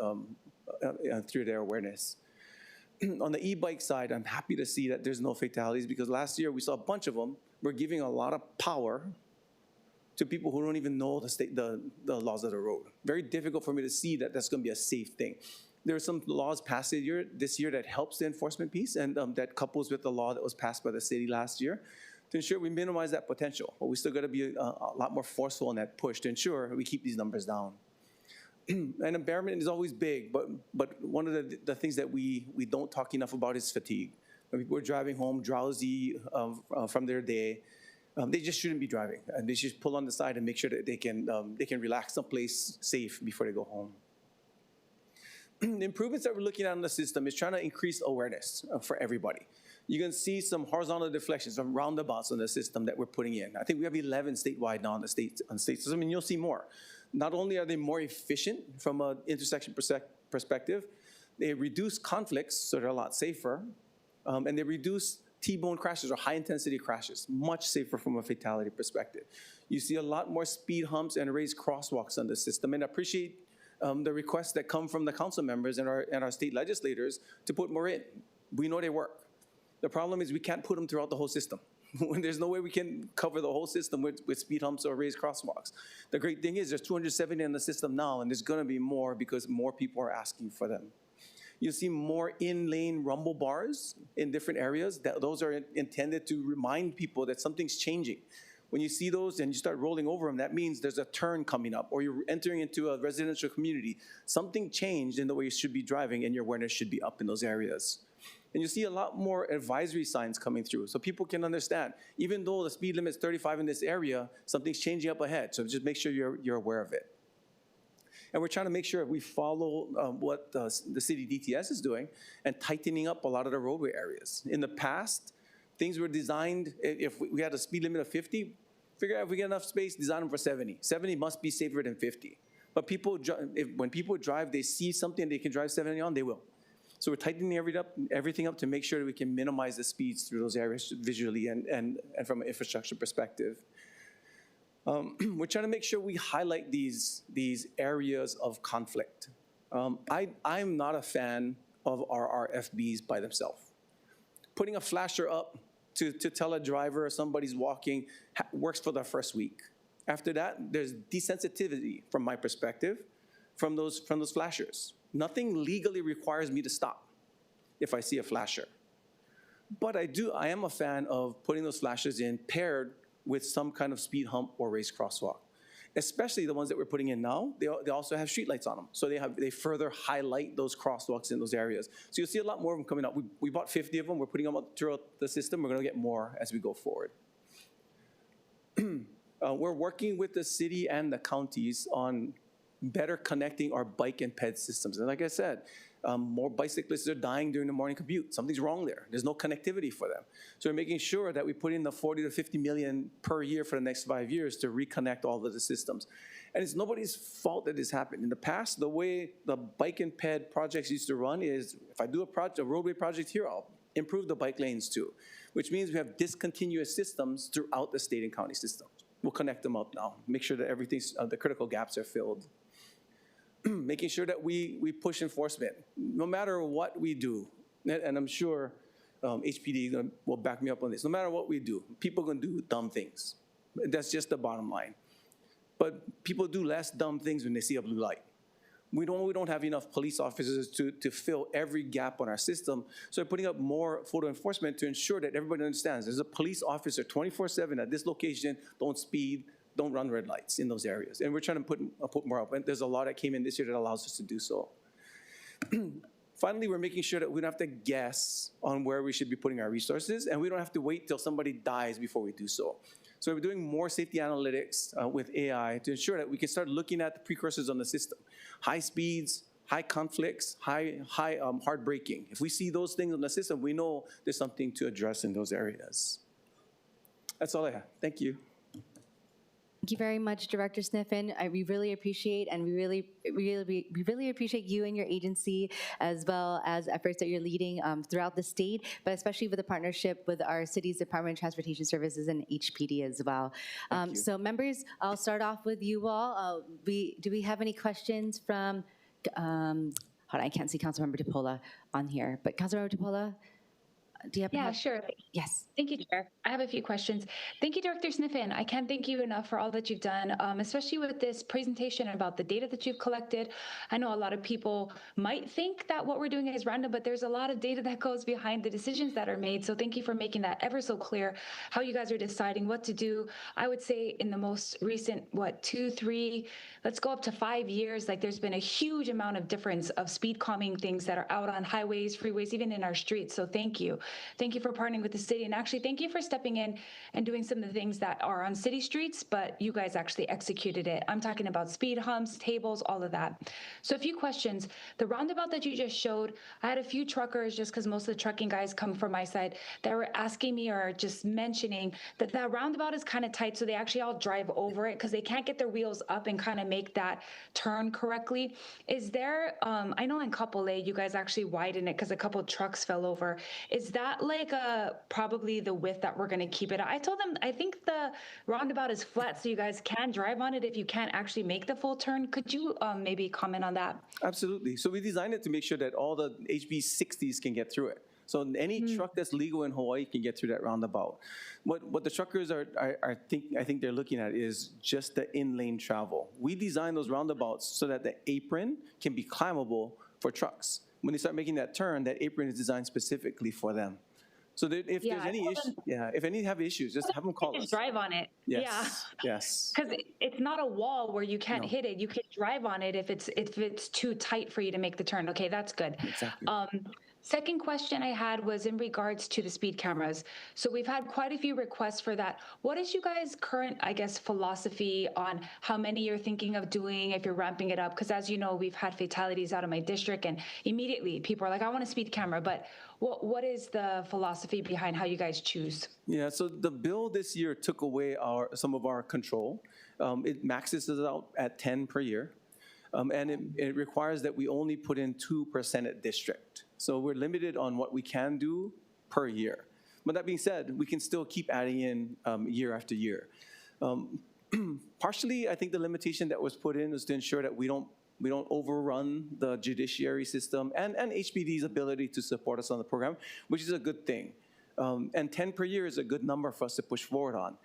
through their awareness. On the e-bike side, I'm happy to see that there's no fatalities, because last year we saw a bunch of them. We're giving a lot of power to people who don't even know the laws of the road. Very difficult for me to see that that's going to be a safe thing. There are some laws passed this year that helps the enforcement piece, and that couples with the law that was passed by the city last year to ensure we minimize that potential. But we still got to be a lot more forceful in that push to ensure we keep these numbers down. And impairment is always big, but one of the things that we don't talk enough about is fatigue. When people are driving home drowsy from their day, they just shouldn't be driving. And they should pull on the side and make sure that they can relax someplace safe before they go home. The improvements that we're looking at in the system is trying to increase awareness for everybody. You can see some horizontal deflections, some roundabouts in the system that we're putting in. I think we have 11 statewide now on the state system, and you'll see more. Not only are they more efficient from an intersection perspective, they reduce conflicts, so they're a lot safer, and they reduce T-bone crashes or high-intensity crashes, much safer from a fatality perspective. You see a lot more speed humps and raised crosswalks on the system, and I appreciate the requests that come from the council members and our state legislators to put more in. We know they work. The problem is we can't put them throughout the whole system. When there's no way we can cover the whole system with speed humps or raised crosswalks. The great thing is there's 270 in the system now, and there's going to be more because more people are asking for them. You'll see more in-lane rumble bars in different areas. Those are intended to remind people that something's changing. When you see those and you start rolling over them, that means there's a turn coming up, or you're entering into a residential community. Something changed in the way you should be driving, and your awareness should be up in those areas. And you see a lot more advisory signs coming through, so people can understand. Even though the speed limit's 35 in this area, something's changing up ahead, so just make sure you're aware of it. And we're trying to make sure we follow what the city DTS is doing and tightening up a lot of the roadway areas. In the past, things were designed, if we had a speed limit of 50, figure out if we get enough space, design them for 70. 70 must be safer than 50. But when people drive, they see something they can drive 70 on, they will. So we're tightening everything up to make sure that we can minimize the speeds through those areas visually and from an infrastructure perspective. We're trying to make sure we highlight these areas of conflict. I'm not a fan of our RFBs by themselves. Putting a flasher up to tell a driver somebody's walking works for the first week. After that, there's desensitivity from my perspective from those flashers. Nothing legally requires me to stop if I see a flasher. But I am a fan of putting those flashers in paired with some kind of speed hump or raised crosswalk. especially the ones that we're putting in now, they also have streetlights on them. So they further highlight those crosswalks in those areas. So you'll see a lot more of them coming up. We bought 50 of them. We're putting them up throughout the system. We're going to get more as we go forward. We're working with the city and the counties on better connecting our bike and ped systems. And like I said, more bicyclists are dying during the morning commute. Something's wrong there. There's no connectivity for them. So we're making sure that we put in the 40 to 50 million per year for the next 5 years to reconnect all of the systems. And it's nobody's fault that this happened. In the past, the way the bike and ped projects used to run is, if I do a roadway project here, I'll improve the bike lanes too, which means we have discontinuous systems throughout the state and county systems. We'll connect them up now, make sure that everything's, the critical gaps are filled. Making sure that we push enforcement, no matter what we do. And I'm sure HPD will back me up on this. No matter what we do, people are going to do dumb things. That's just the bottom line. But people do less dumb things when they see a blue light. We don't have enough police officers to fill every gap on our system. So we're putting up more photo enforcement to ensure that everybody understands there's a police officer 24/7 at this location. Don't speed, don't run red lights in those areas. And we're trying to put more up. And there's a law that came in this year that allows us to do so. Finally, we're making sure that we don't have to guess on where we should be putting our resources, and we don't have to wait till somebody dies before we do so. So we're doing more safety analytics with AI to ensure that we can start looking at the precursors on the system. High speeds, high conflicts, high hard braking. If we see those things on the system, we know there's something to address in those areas. That's all I have. Thank you. Thank you very much, Director Sniffen. We really appreciate, and we really appreciate you and your agency, as well as efforts that you're leading throughout the state, but especially with the partnership with our city's Department of Transportation Services and HPD as well. So members, I'll start off with you all. Do we have any questions from, hold on, I can't see Councilmember Tupola on here, but Councilmember Tupola, do you have? Sure. Yes. Thank you, Chair. I have a few questions. Thank you, Director Sniffen. I can't thank you enough for all that you've done, especially with this presentation about the data that you've collected. I know a lot of people might think that what we're doing is random, but there's a lot of data that goes behind the decisions that are made. So thank you for making that ever so clear, how you guys are deciding what to do. I would say in the most recent, 2, 3, let's go up to 5 years, like there's been a huge amount of difference of speed calming things that are out on highways, freeways, even in our streets. So thank you. Thank you for partnering with the city. And actually, thank you for stepping in and doing some of the things that are on city streets, but you guys actually executed it. I'm talking about speed humps, tables, all of that. So a few questions. The roundabout that you just showed, I had a few truckers, just because most of the trucking guys come from my side, that were asking me or just mentioning that that roundabout is kind of tight, so they actually all drive over it because they can't get their wheels up and kind of make that turn correctly. Is there, I know in Kapolei, you guys actually widen it because a couple of trucks fell over. Is that like probably the width that we're going to keep it? I told them I think the roundabout is flat, so you guys can drive on it if you can't actually make the full turn. Could you maybe comment on that? Absolutely. So we designed it to make sure that all the HB60s can get through it. So any truck that's legal in Hawaii can get through that roundabout. What the truckers I think they're looking at is just the in-lane travel. We designed those roundabouts so that the apron can be climbable for trucks. When they start making that turn, that apron is designed specifically for them. So that if there's any issues, if any have issues, just have them call us. Just drive on it. Yes. Yes. Because it's not a wall where you can't hit it. You can drive on it if it's too tight for you to make the turn. Okay, that's good. Exactly. Second question I had was in regards to the speed cameras. So we've had quite a few requests for that. What is you guys' current, I guess, philosophy on how many you're thinking of doing if you're ramping it up? Because as you know, we've had fatalities out of my district, and immediately people are like, I want a speed camera. But what is the philosophy behind how you guys choose? Yeah, so the bill this year took away some of our control. It maxes us out at 10 per year. And it requires that we only put in 2% at district. So we're limited on what we can do per year. But that being said, we can still keep adding in year after year. Partially, I think the limitation that was put in was to ensure that we don't overrun the judiciary system and HPD's ability to support us on the program, which is a good thing. And 10 per year is a good number for us to push forward on.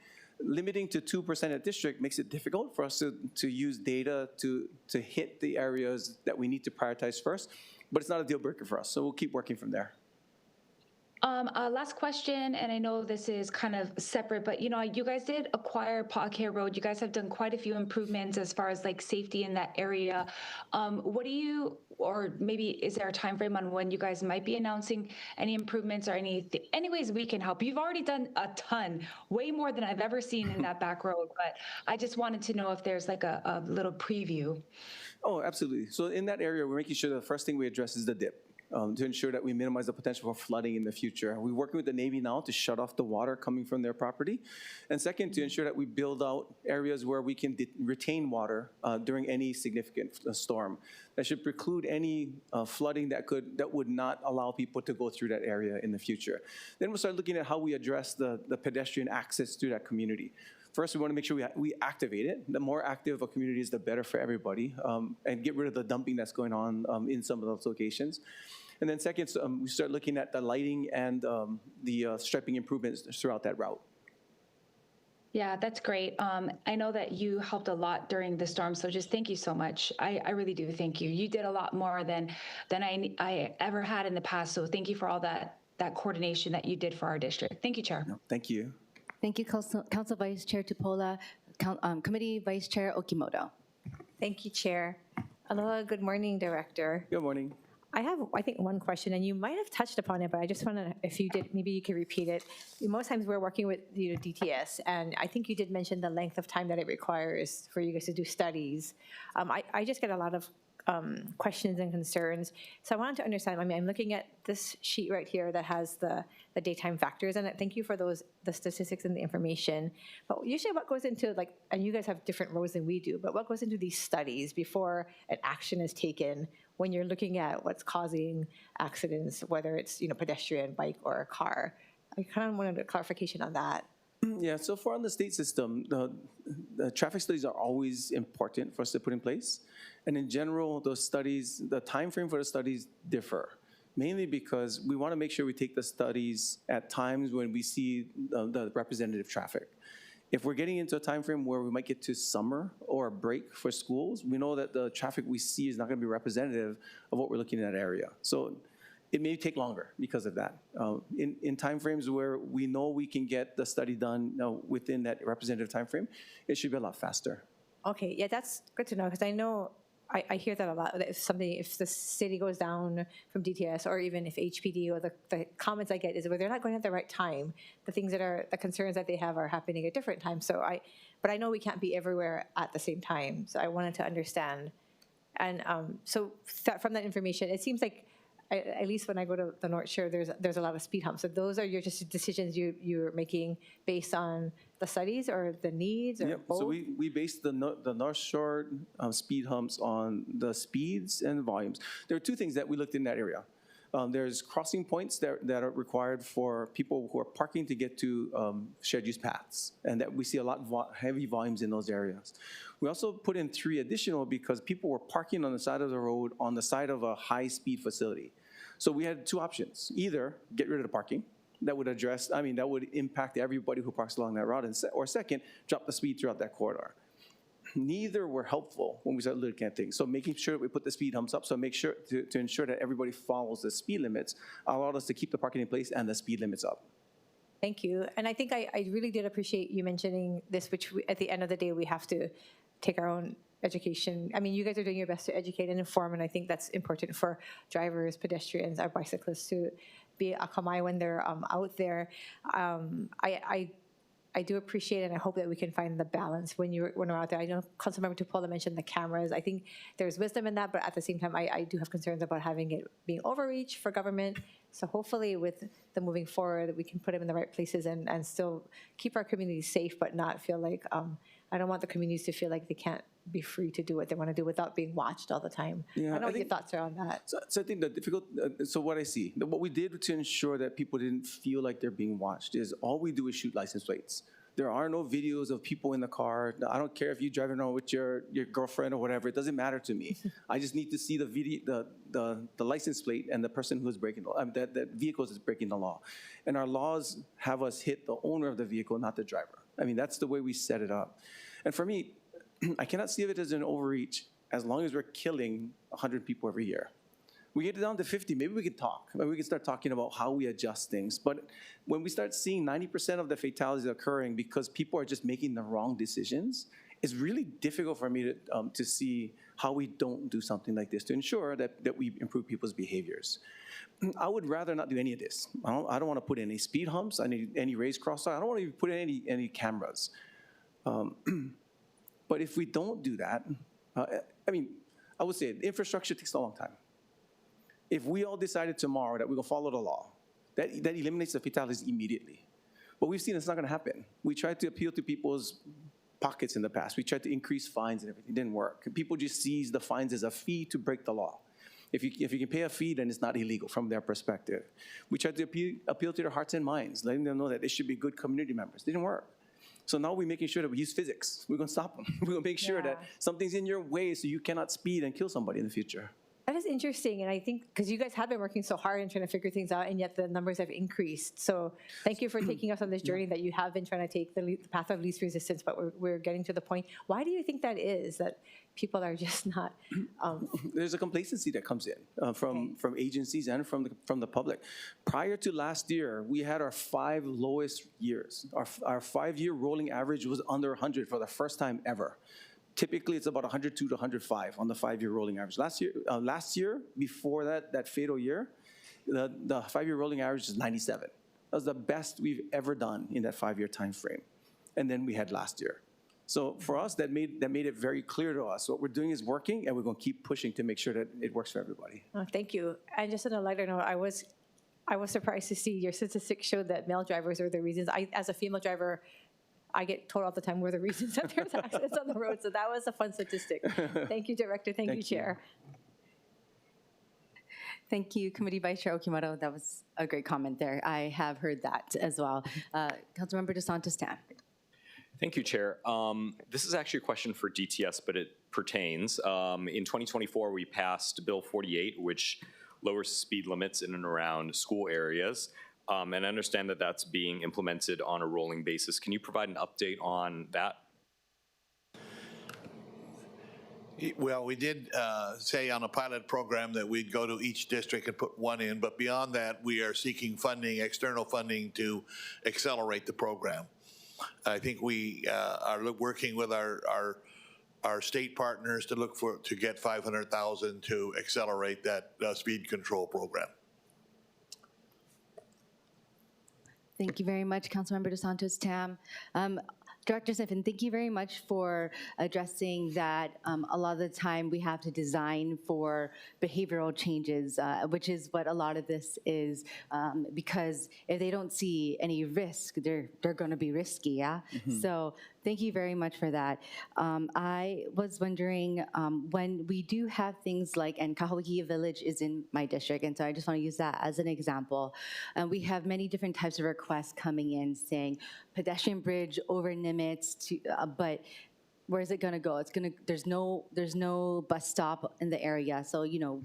Limiting to 2% at district makes it difficult for us to use data to hit the areas that we need to prioritize first, but it's not a deal breaker for us, so we'll keep working from there. Last question, and I know this is kind of separate, but you guys did acquire Pa'akea Road. You guys have done quite a few improvements as far as like safety in that area. What do you, or maybe is there a time frame on when you guys might be announcing any improvements or any ways we can help? You've already done a ton, way more than I've ever seen in that back road, but I just wanted to know if there's like a little preview. Oh, absolutely. So in that area, we're making sure the first thing we address is the dip. To ensure that we minimize the potential for flooding in the future. We're working with the Navy now to shut off the water coming from their property. And second, to ensure that we build out areas where we can retain water during any significant storm. That should preclude any flooding that would not allow people to go through that area in the future. Then we'll start looking at how we address the pedestrian access to that community. First, we want to make sure we activate it. The more active a community is, the better for everybody, and get rid of the dumping that's going on in some of those locations. And then second, we start looking at the lighting and the striping improvements throughout that route. Yeah, that's great. I know that you helped a lot during the storm, so just thank you so much. I really do thank you. You did a lot more than I ever had in the past, so thank you for all that coordination that you did for our district. Thank you, Chair. No, thank you. Thank you, Council Vice Chair Tupola, Committee Vice Chair Okimoto. Thank you, Chair. Aloha, good morning, Director. Good morning. I have, I think, one question, and you might have touched upon it, but I just want to, if you did, maybe you could repeat it. Most times we're working with DTS, and I think you did mention the length of time that it requires for you guys to do studies. I just get a lot of questions and concerns. So I wanted to understand, I mean, I'm looking at this sheet right here that has the daytime factors, and thank you for the statistics and the information. But usually what goes into, like, and you guys have different roads than we do, but what goes into these studies before an action is taken when you're looking at what's causing accidents, whether it's, pedestrian, bike, or a car? I kind of wanted a clarification on that. Yeah, so far in the state system, the traffic studies are always important for us to put in place. And in general, those studies, the time frame for the studies differ, mainly because we want to make sure we take the studies at times when we see the representative traffic. If we're getting into a time frame where we might get to summer or a break for schools, we know that the traffic we see is not going to be representative of what we're looking at in that area. So it may take longer because of that. In time frames where we know we can get the study done within that representative time frame, it should be a lot faster. Okay, yeah, that's good to know, because I know I hear that a lot. That if the city goes down from DTS, or even if HPD, or the comments I get is where they're not going at the right time. The things the concerns that they have are happening at different times. But I know we can't be everywhere at the same time. So I wanted to understand. And so from that information, it seems like, at least when I go to the North Shore, there's a lot of speed humps. So those are just decisions you're making based on the studies or the needs, or both? So we based the North Shore speed humps on the speeds and volumes. There are two things that we looked in that area. There's crossing points that are required for people who are parking to get to shared use paths, and that we see a lot of heavy volumes in those areas. We also put in 3 additional because people were parking on the side of the road on the side of a high-speed facility. So we had 2 options: either get rid of the parking, that would impact everybody who parks along that route, or second, drop the speed throughout that corridor. Neither were helpful when we started looking at things. So making sure that we put the speed humps up, so make sure to ensure that everybody follows the speed limits, allowed us to keep the parking in place and the speed limits up. Thank you. And I think I really did appreciate you mentioning this, which at the end of the day, we have to take our own education. I mean, you guys are doing your best to educate and inform, and I think that's important for drivers, pedestrians, our bicyclists to be akamai when they're out there. I do appreciate it, and I hope that we can find the balance when we're out there. I know Councilmember Tupola mentioned the cameras. I think there's wisdom in that, but at the same time, I do have concerns about having it being overreach for government. So hopefully with the moving forward, we can put them in the right places and still keep our communities safe, but not feel like, I don't want the communities to feel like they can't be free to do what they want to do without being watched all the time. Yeah, I don't know what your thoughts are on that. So I think what we did to ensure that people didn't feel like they're being watched is all we do is shoot license plates. There are no videos of people in the car. I don't care if you're driving around with your girlfriend or whatever. It doesn't matter to me. I just need to see the video, the license plate, and the person who's breaking the law, that vehicle is breaking the law. And our laws have us hit the owner of the vehicle, not the driver. I mean, that's the way we set it up. And for me, I cannot see of it as an overreach as long as we're killing 100 people every year. We get it down to 50, maybe we could talk. Maybe we can start talking about how we adjust things. But when we start seeing 90% of the fatalities occurring because people are just making the wrong decisions, it's really difficult for me to see how we don't do something like this to ensure that we improve people's behaviors. I would rather not do any of this. I don't want to put any speed humps, any raised crosswalk. I don't want to put in any cameras. But if we don't do that, I mean, I would say infrastructure takes a long time. If we all decided tomorrow that we're going to follow the law, that eliminates the fatalities immediately. But we've seen it's not going to happen. We tried to appeal to people's pockets in the past. We tried to increase fines and everything. It didn't work. People just sees the fines as a fee to break the law. If you can pay a fee, then it's not illegal from their perspective. We tried to appeal to their hearts and minds, letting them know that they should be good community members. It didn't work. So now we're making sure that we use physics. We're going to stop them. We're going to make sure that something's in your way so you cannot speed and kill somebody in the future. That is interesting, and I think because you guys have been working so hard and trying to figure things out, and yet the numbers have increased. So thank you for taking us on this journey that you have been trying to take the path of least resistance, but we're getting to the point. Why do you think that is, that people are just not? There's a complacency that comes in from agencies and from the public. Prior to last year, we had our 5 lowest years. Our 5-year rolling average was under 100 for the first time ever. Typically, it's about 102 to 105 on the 5-year rolling average. Last year, before that fatal year, the 5-year rolling average is 97. That was the best we've ever done in that 5-year time frame. And then we had last year. So for us, that made it very clear to us. What we're doing is working, and we're going to keep pushing to make sure that it works for everybody. Oh, thank you. And just on a lighter note, I was surprised to see your statistics showed that male drivers are the reasons. As a female driver, I get told all the time we're the reasons that there's accidents on the road. So that was a fun statistic. Thank you, Director. Thank you, Chair. Thank you, Committee Vice Chair Okimoto. That was a great comment there. I have heard that as well. Councilmember DeSantis-Tan. Thank you, Chair. This is actually a question for DTS, but it pertains. In 2024, we passed Bill 48, which lowers speed limits in and around school areas. And I understand that that's being implemented on a rolling basis. Can you provide an update on that? Well, we did say on a pilot program that we'd go to each district and put one in, but beyond that, we are seeking funding, external funding, to accelerate the program. I think we are working with our state partners to get $500,000 to accelerate that speed control program. Thank you very much, Councilmember DeSantis-Tam. Director Sniffen, thank you very much for addressing that. A lot of the time we have to design for behavioral changes, which is what a lot of this is, because if they don't see any risk, they're going to be risky, yeah? Mm-hmm. So thank you very much for that. I was wondering, when we do have things like, and Kahauiki Village is in my district, and so I just want to use that as an example. We have many different types of requests coming in saying pedestrian bridge over limits, but where is it going to go? It's going to, there's no bus stop in the area. So, you know,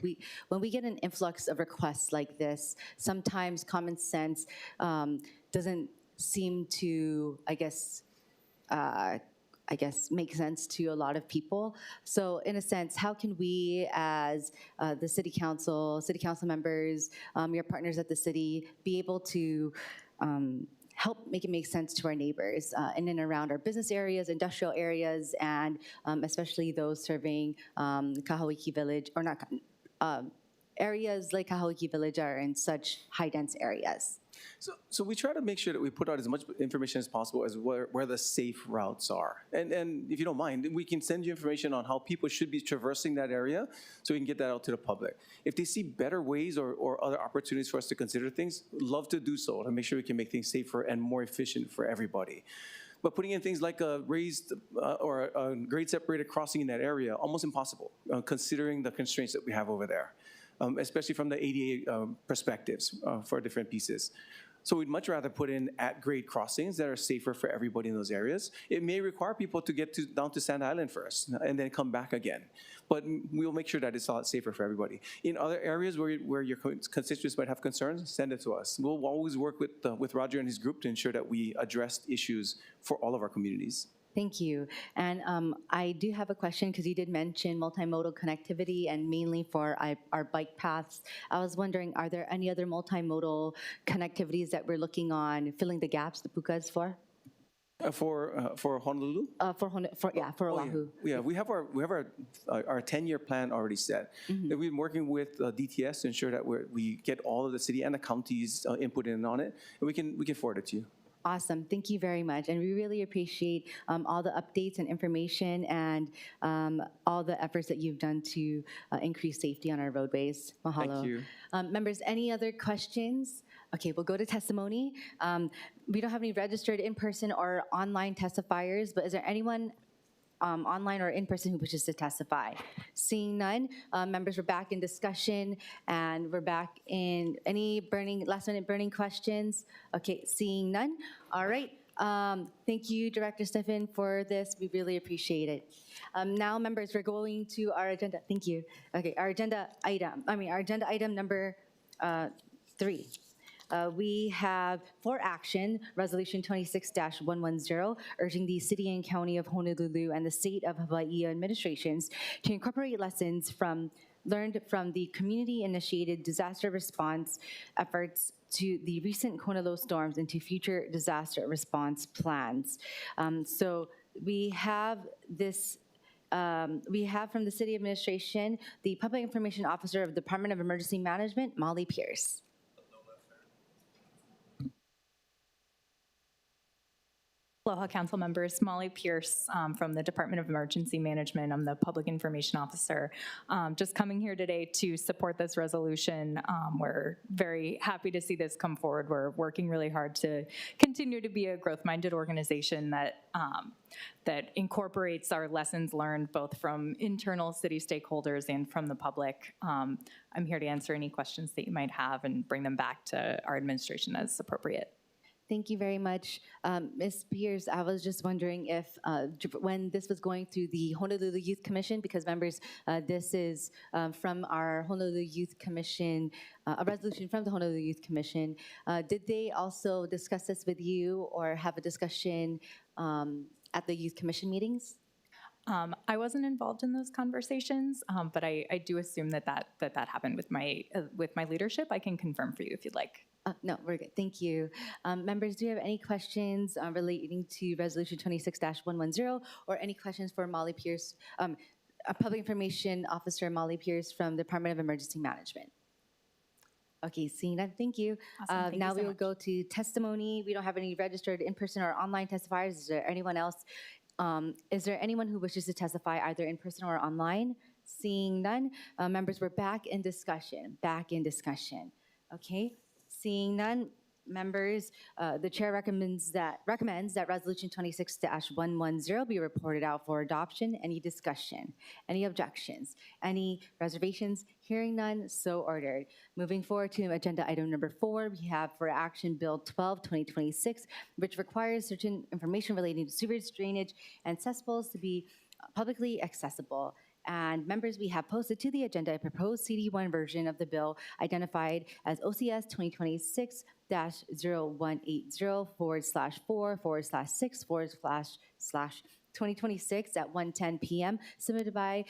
when we get an influx of requests like this, sometimes common sense doesn't seem to, I guess, make sense to a lot of people. So in a sense, how can we as the city council members, your partners at the city, be able to help make it make sense to our neighbors in and around our business areas, industrial areas, and especially those serving Kahauiki Village, or not, areas like Kahauiki Village are in such high-dense areas. So we try to make sure that we put out as much information as possible as where the safe routes are. And if you don't mind, we can send you information on how people should be traversing that area so we can get that out to the public. If they see better ways or other opportunities for us to consider things, love to do so to make sure we can make things safer and more efficient for everybody. But putting in things like a raised or a grade-separated crossing in that area, almost impossible, considering the constraints that we have over there. Especially from the ADA perspectives for different pieces. So we'd much rather put in at-grade crossings that are safer for everybody in those areas. It may require people to get down to Sand Island first and then come back again. But we'll make sure that it's a lot safer for everybody. In other areas where your constituents might have concerns, send it to us. We'll always work with Roger and his group to ensure that we address issues for all of our communities. Thank you. And I do have a question because you did mention multimodal connectivity and mainly for our bike paths. I was wondering, are there any other multimodal connectivities that we're looking on filling the gaps, the PUCAs for? For Honolulu? For Oahu. Yeah, we have our 10-year plan already set. That we've been working with DTS to ensure that we get all of the city and the county's input in on it, and we can forward it to you. Awesome. Thank you very much. And we really appreciate all the updates and information and all the efforts that you've done to increase safety on our roadways. Mahalo. Thank you. Members, any other questions? Okay, we'll go to testimony. We don't have any registered in-person or online testifiers, but is there anyone online or in person who wishes to testify? Seeing none, members, we're back in discussion, and we're back in any last minute burning questions. Okay, seeing none. All right. Thank you, Director Stephen, for this. We really appreciate it. Now, members, we're going to our agenda. Thank you. Okay, our agenda item number 3. We have for action, Resolution 26-110, urging the City and County of Honolulu and the State of Hawaii administrations to incorporate lessons learned from the community-initiated disaster response efforts to the recent Honolulu storms into future disaster response plans. So we have this. We have from the City Administration, the Public Information Officer of the Department of Emergency Management, Molly Pierce. Aloha Council members, Molly Pierce from the Department of Emergency Management. I'm the Public Information Officer. Just coming here today to support this resolution. We're very happy to see this come forward. We're working really hard to continue to be a growth-minded organization that that incorporates our lessons learned both from internal city stakeholders and from the public. I'm here to answer any questions that you might have and bring them back to our administration as appropriate. Thank you very much. Ms. Pierce, I was just wondering if when this was going through the Honolulu Youth Commission, because members, this is from our Honolulu Youth Commission, a resolution from the Honolulu Youth Commission. Did they also discuss this with you or have a discussion at the Youth Commission meetings? I wasn't involved in those conversations, but I do assume that happened with my leadership. I can confirm for you if you'd like. No, we're good. Thank you. Members, do you have any questions relating to Resolution 26-110 or any questions for Molly Pierce, Public Information Officer Molly Pierce from the Department of Emergency Management? Okay, seeing that, thank you. Awesome. Thank now you so we will much. go to testimony. We don't have any registered in-person or online testifiers. Is there anyone else? Is there anyone who wishes to testify either in person or online? Seeing none, members, we're back in discussion. Okay. Seeing none, members, the chair recommends that Resolution 26-110 be reported out for adoption. Any discussion? Any objections? Any reservations? Hearing none, so ordered. Moving forward to agenda item number 4, we have for action Bill 12-2026, which requires certain information relating to sewage, drainage, and cesspools to be publicly accessible. And members, we have posted to the agenda a proposed CD1 version of the bill identified as OCS 2026-0180/4/6/2026 at 1:10 p.m. submitted by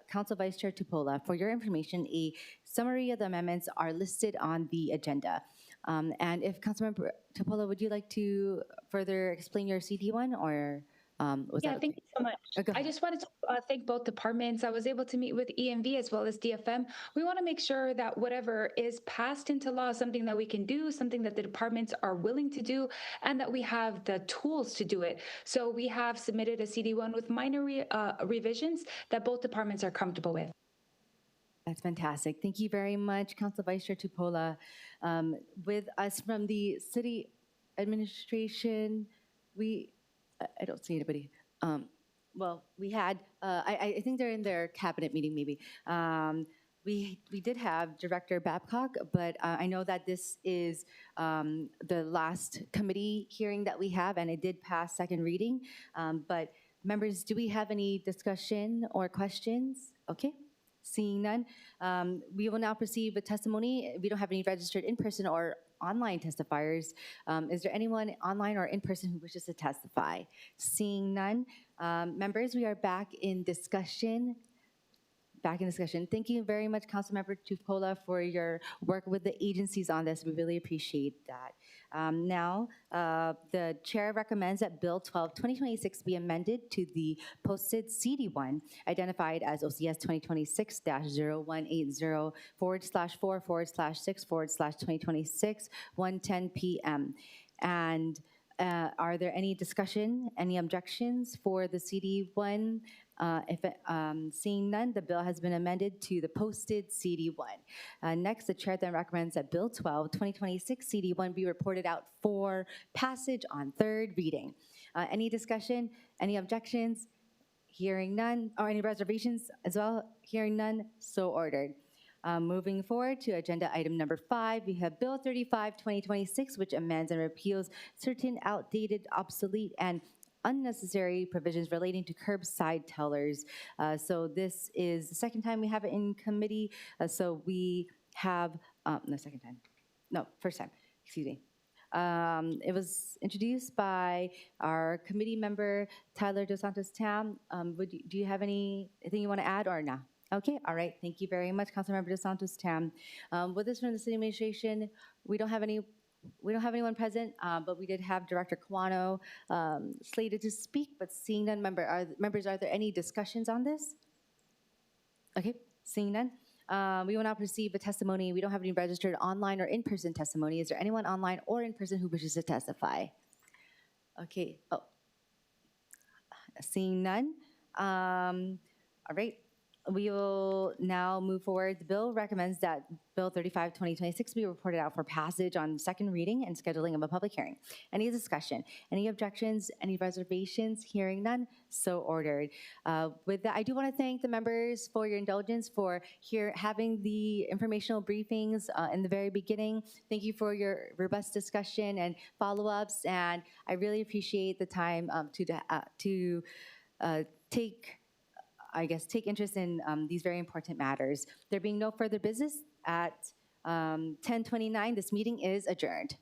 Council Vice Chair Tupola. For your information, a summary of the amendments are listed on the agenda. And if Councilmember Tupola, would you like to further explain your CD1 or? Thank you so much. I just wanted to thank both departments. I was able to meet with EMV as well as DFM. We want to make sure that whatever is passed into law is something that we can do, something that the departments are willing to do, and that we have the tools to do it. So we have submitted a CD1 with minor revisions that both departments are comfortable with. That's fantastic. Thank you very much, Council Vice Chair Tupola. With us from the City Administration, I don't see anybody. Well, we had, I think they're in their cabinet meeting maybe. We did have Director Babcock, but I know that this is the last committee hearing that we have, and it did pass second reading. But members, do we have any discussion or questions? Okay. Seeing none, we will now proceed with testimony. We don't have any registered in-person or online testifiers. Is there anyone online or in person who wishes to testify? Seeing none, members, we are back in discussion. Thank you very much, Councilmember Tupola, for your work with the agencies on this. We really appreciate that. Now, the chair recommends that Bill 12, 2026 be amended to the posted CD1, identified as OCS 2026-0180/4/4/6/2026, 1:10 p.m. And are there any discussion, any objections for the CD1? Seeing none, the bill has been amended to the posted CD1. Next, the chair then recommends that Bill 12, 2026 CD1 be reported out for passage on third reading. Any discussion, any objections? Hearing none, or any reservations as well? Hearing none, so ordered. Moving forward to agenda item number 5, we have Bill 35, 2026, which amends and repeals certain outdated, obsolete, and unnecessary provisions relating to curbside tellers. So this is the second time we have it in committee. So we have, first time, excuse me. It was introduced by our committee member, Tyler Dos Santos Tam. Do you have anything you want to add or no? Okay, all right, thank you very much, Councilmember Dos Santos Tam. With this from the city administration, we don't have anyone present, but we did have Director Kawano slated to speak, but seeing none, members, are there any discussions on this? Okay, seeing none. We will now proceed with testimony. We don't have any registered online or in-person testimony. Is there anyone online or in person who wishes to testify? Okay, seeing none. All right. We will now move forward. The bill recommends that Bill 35, 2026 be reported out for passage on second reading and scheduling of a public hearing. Any discussion? Any objections? Any reservations? Hearing none, so ordered. With that, I do want to thank the members for your indulgence for having the informational briefings in the very beginning. Thank you for your robust discussion and follow-ups, and I really appreciate the time to take interest in these very important matters. There being no further business at 10:29, this meeting is adjourned.